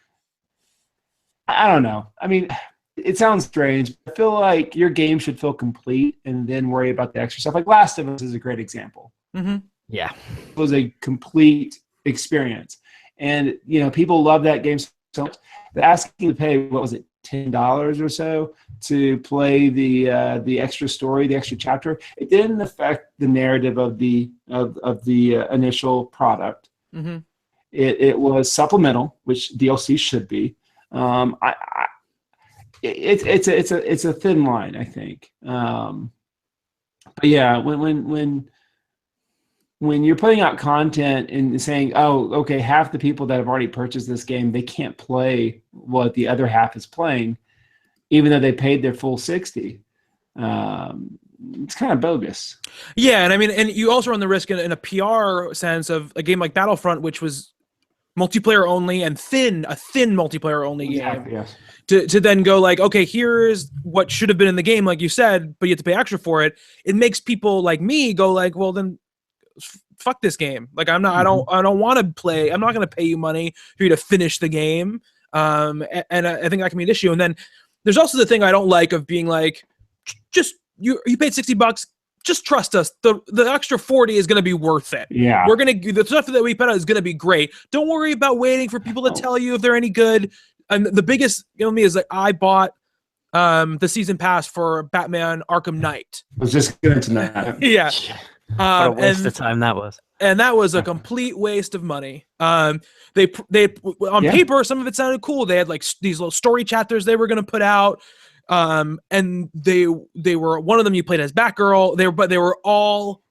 I don't know. I mean, it sounds strange. I feel like your game should feel complete and then worry about the extra stuff. Like Last of Us is a great example. Yeah. It was a complete experience. And, people love that game so much. They're asking to pay, what was it, $10 or so to play the extra story, the extra chapter. It didn't affect the narrative of the initial product. It was supplemental, which DLC should be. It's a thin line, I think. But yeah, when you're putting out content and saying, oh, okay, half the people that have already purchased this game, they can't play what the other half is playing, even though they paid their full $60. It's kind of bogus. Yeah, and I mean, and you also run the risk in a PR sense of a game like Battlefront, which was multiplayer only and a thin multiplayer only game. Yes. To then go like, okay, here's what should have been in the game, like you said, but you have to pay extra for it. It makes people like me go like, well, then fuck this game. Like I don't want to play. I'm not going to pay you money for you to finish the game. And I think that can be an issue. And then there's also the thing I don't like of being like, just you paid $60. Just trust us. The extra 40 is going to be worth it. Yeah. The stuff that we put out is going to be great. Don't worry about waiting for people to tell you if they're any good. And the biggest me is like I bought the season pass for Batman Arkham Knight. I was just going to that. Yeah. What a waste of time that was. And that was a complete waste of money. They on paper, some of it sounded cool. They had like these little story chapters they were going to put out. And they were, one of them you played as Batgirl. They were all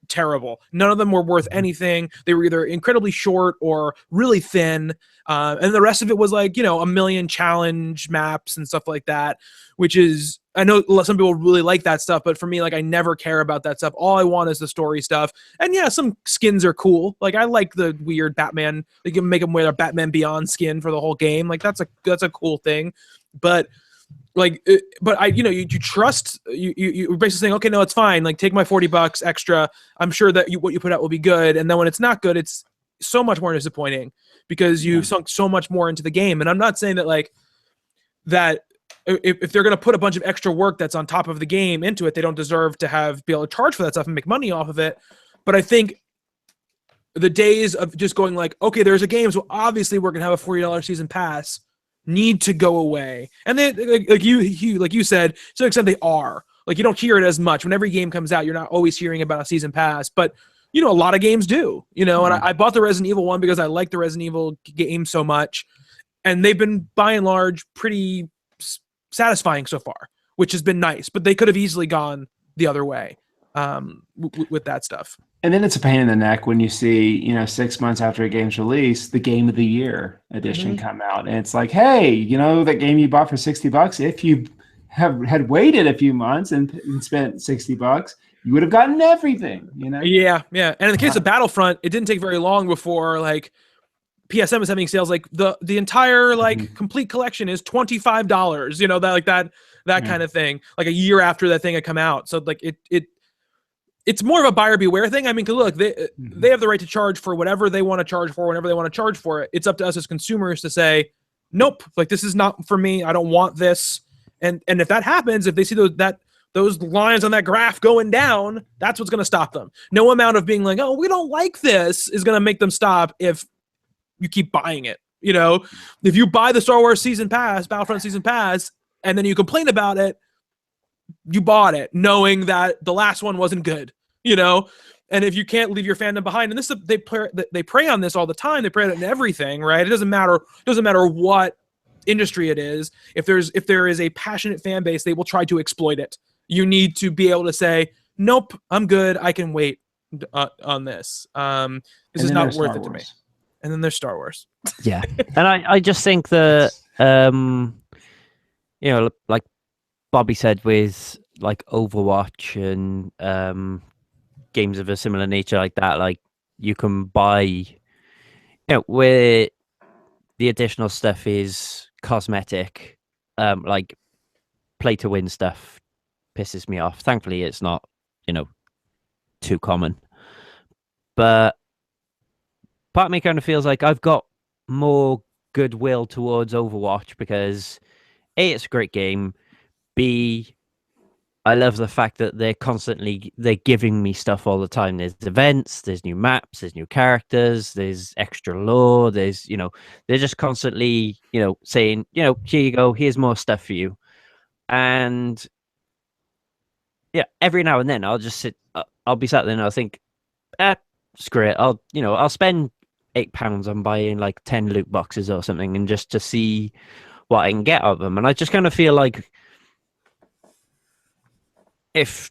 terrible. None of them were worth anything. They were either incredibly short or really thin. And the rest of it was like, a million challenge maps and stuff like that, which is, I know some people really like that stuff, but for me, like I never care about that stuff. All I want is the story stuff. And yeah, some skins are cool. Like I like the weird Batman. They can make them wear a Batman Beyond skin for the whole game. Like that's a cool thing. But but you trust, you're basically saying, okay, no, it's fine. Like, take my $40 extra. I'm sure that what you put out will be good. And then when it's not good, it's so much more disappointing because you sunk so much more into the game. And I'm not saying that like that if they're going to put a bunch of extra work that's on top of the game into it, they don't deserve to be able to charge for that stuff and make money off of it. But I think the days of just going like, okay, there's a game, so obviously we're going to have a $40 season pass, need to go away. And they like you said, to an extent they are. Like, you don't hear it as much. When every game comes out, you're not always hearing about a season pass, but a lot of games do, and I bought the Resident Evil one because I like the Resident Evil game so much, and they've been by and large pretty satisfying so far, which has been nice, but they could have easily gone the other way with that stuff. And then it's a pain in the neck when you see, 6 months after a game's release, the Game of the Year edition come out. And it's like, hey, that game you bought for $60, if you had waited a few months and spent $60, you would have gotten everything, Yeah. And in the case of Battlefront, it didn't take very long before, like, PSM was having sales, like, the entire, like, complete collection is $25, that kind of thing, like a year after that thing had come out. So, like, it's more of a buyer beware thing. I mean, 'cause look, they have the right to charge for whatever they want to charge for, whenever they want to charge for it. It's up to us as consumers to say, nope, like, this is not for me. I don't want this. And if that happens, if they see those lines on that graph going down, that's what's going to stop them. No amount of being like, oh, we don't like this is going to make them stop if you keep buying it. If you buy the Star Wars season pass, Battlefront season pass, and then you complain about it, you bought it knowing that the last one wasn't good, and if you can't leave your fandom behind, and this they prey on this all the time. They prey on it in everything, right? It doesn't matter what industry it is. If there is a passionate fan base, they will try to exploit it. You need to be able to say, nope, I'm good. I can wait on this. This is not worth it to me. And then there's Star Wars. Yeah. And I just think that, like Bobby said, with like Overwatch and games of a similar nature like that, like, you can buy, where the additional stuff is cosmetic, like play to win stuff pisses me off. Thankfully, it's not, too common. But part of me kind of feels like I've got more goodwill towards Overwatch because A, it's a great game. B, I love the fact that they're giving me stuff all the time. There's events, there's new maps, there's new characters, there's extra lore, there's, they're just constantly, saying, here you go, here's more stuff for you. And yeah, every now and then I'll just I'll be sat there and I'll think, screw it. I'll spend £8 on buying like 10 loot boxes or something, and just to see what I can get out of them. And I just kind of feel like, if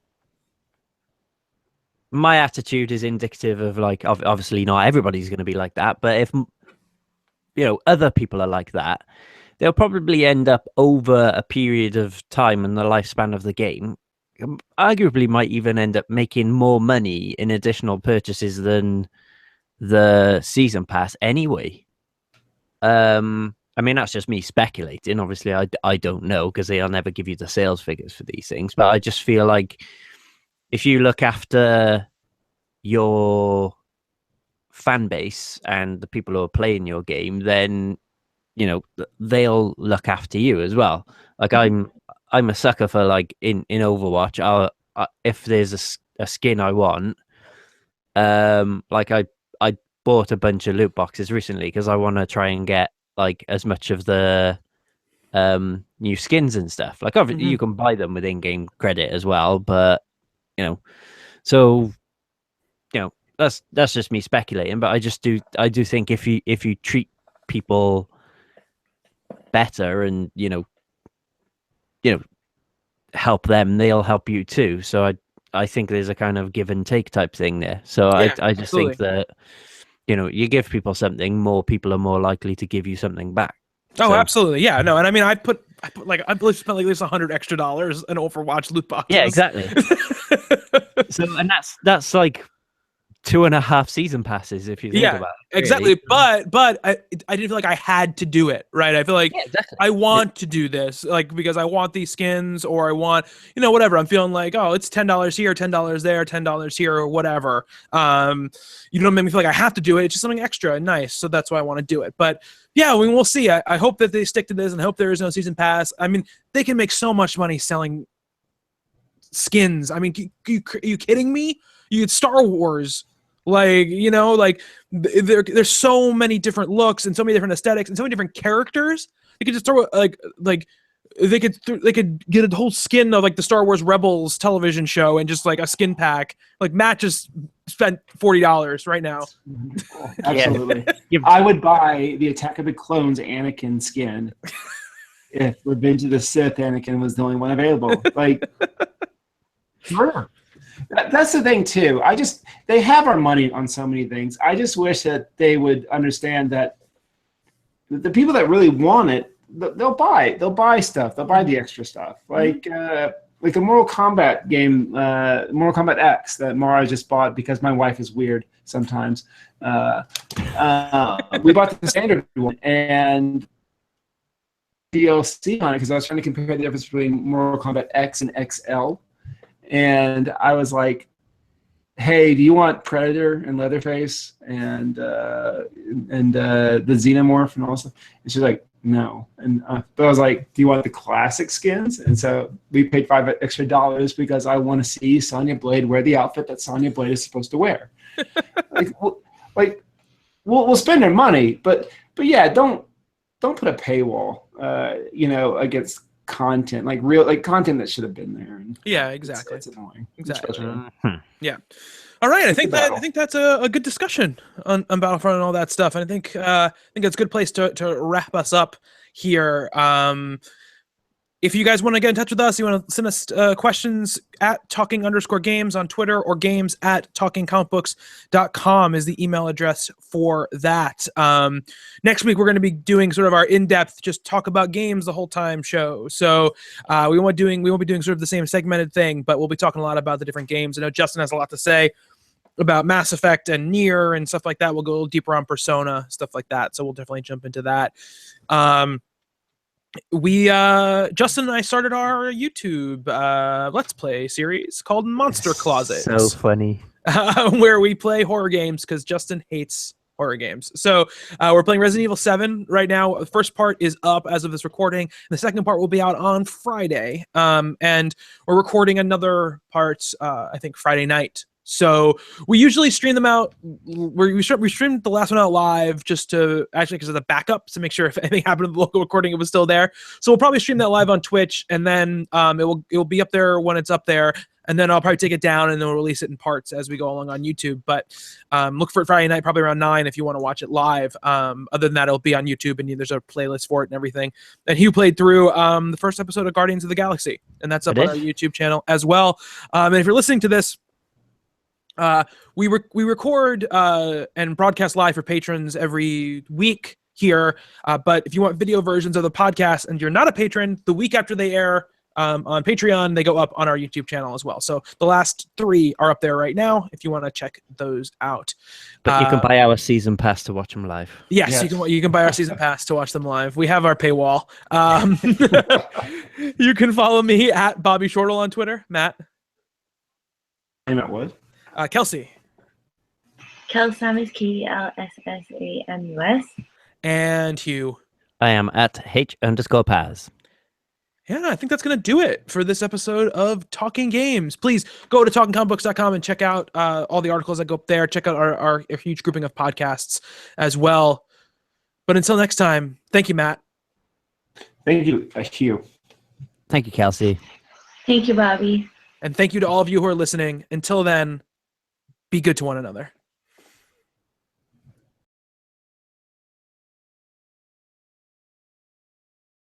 my attitude is indicative of, like, obviously not everybody's going to be like that, but if other people are like that, they'll probably end up, over a period of time in the lifespan of the game, arguably might even end up making more money in additional purchases than the season pass anyway. I mean, that's just me speculating. Obviously, I don't know, because they'll never give you the sales figures for these things. But I just feel like if you look after your fan base and the people who are playing your game, then, they'll look after you as well. Like, I'm a sucker for, like, in Overwatch, if there's a skin I want, like, I bought a bunch of loot boxes recently because I want to try and get, like, as much of the new skins and stuff. Like, obviously you can buy them with in-game credit as well, but so that's just me speculating. But I do think if you treat people better and help them, they'll help you too. So I think there's a kind of give and take type thing there. So yeah, I just think that you give people something, more people are more likely to give you something back. Oh, so, absolutely. Yeah, no. And I mean, I spent like at least $100 extra in Overwatch loot boxes. Yeah, exactly. So, and that's like 2.5 season passes if you think about it. Exactly. Really. But I didn't feel like I had to do it, right? I feel like Exactly. I want to do this, like, because I want these skins, or I want, whatever. I'm feeling like, oh, it's $10 here, $10 there, $10 here, or whatever. You don't make me feel like I have to do it. It's just something extra and nice, so that's why I want to do it. But yeah, we'll see. I hope that they stick to this, and I hope there is no season pass. I mean, they can make so much money selling skins. I mean, are you kidding me? You get Star Wars. There's so many different looks and so many different aesthetics and so many different characters. They could just throw they could get a whole skin of like the Star Wars Rebels television show and just like a skin pack. Like Matt just spent $40 right now. Absolutely. I would buy the Attack of the Clones Anakin skin if Revenge of the Sith Anakin was the only one available. Like, sure. That's the thing too. They have our money on so many things. I just wish that they would understand that the people that really want it, they'll buy stuff. They'll buy the extra stuff. Like the Mortal Kombat game, Mortal Kombat X that Mara just bought because my wife is weird sometimes. We bought the standard one and DLC on it because I was trying to compare the difference between Mortal Kombat X and XL. And I was like, "Hey, do you want Predator and Leatherface and the Xenomorph and all that stuff?" And she's like, "No." And but I was like, "Do you want the classic skins?" And so we paid $5 extra because I want to see Sonya Blade wear the outfit that Sonya Blade is supposed to wear. We'll spend our money, but yeah, don't put a paywall, against content, like content that should have been there. And yeah, exactly. It's annoying. Exactly. Yeah. All right. I think that's a good discussion on Battlefront and all that stuff. And I think that's a good place to wrap us up here. If you guys want to get in touch with us, you want to send us questions at talking_games on Twitter, or games@talkingcomicbooks.com is the email address for that. Next week, we're going to be doing sort of our in-depth, just talk about games the whole time show. So we won't be doing sort of the same segmented thing, but we'll be talking a lot about the different games. I know Justin has a lot to say about Mass Effect and Nier and stuff like that. We'll go a little deeper on Persona, stuff like that. So we'll definitely jump into that. Justin and I started our YouTube Let's Play series called Monster Closet. So funny. Where we play horror games because Justin hates horror games. So we're playing Resident Evil 7 right now. The first part is up as of this recording. The second part will be out on Friday. And we're recording another part, I think, Friday night. So we usually stream them out. We streamed the last one out live just to actually because of the backup to make sure if anything happened to the local recording, it was still there. So we'll probably stream that live on Twitch, and then it will be up there when it's up there, and then I'll probably take it down and then we'll release it in parts as we go along on YouTube. But look for it Friday night, probably around 9 if you want to watch it live. Other than that, it'll be on YouTube, and there's a playlist for it and everything. And Hugh played through the first episode of Guardians of the Galaxy, and that's up on our YouTube channel as well. And if you're listening to this, we record and broadcast live for patrons every week here. But if you want video versions of the podcast and you're not a patron, the week after they air on Patreon, they go up on our YouTube channel as well. So the last 3 are up there right now if you want to check those out. But you can buy our season pass to watch them live. Yes. You can buy our season pass to watch them live. We have our paywall. You can follow me at Bobby Shortle on Twitter. Matt? I'm at what? Kelsey. Kelsamus, KLSSAMUS. And Hugh. I am at H_Paz. Yeah, I think that's going to do it for this episode of Talking Games. Please go to talkingcomicbooks.com and check out all the articles that go up there. Check out our huge grouping of podcasts as well. But until next time, thank you, Matt. Thank you, Hugh. Thank you, Kelsey. Thank you, Bobby. And thank you to all of you who are listening. Until then, be good to one another.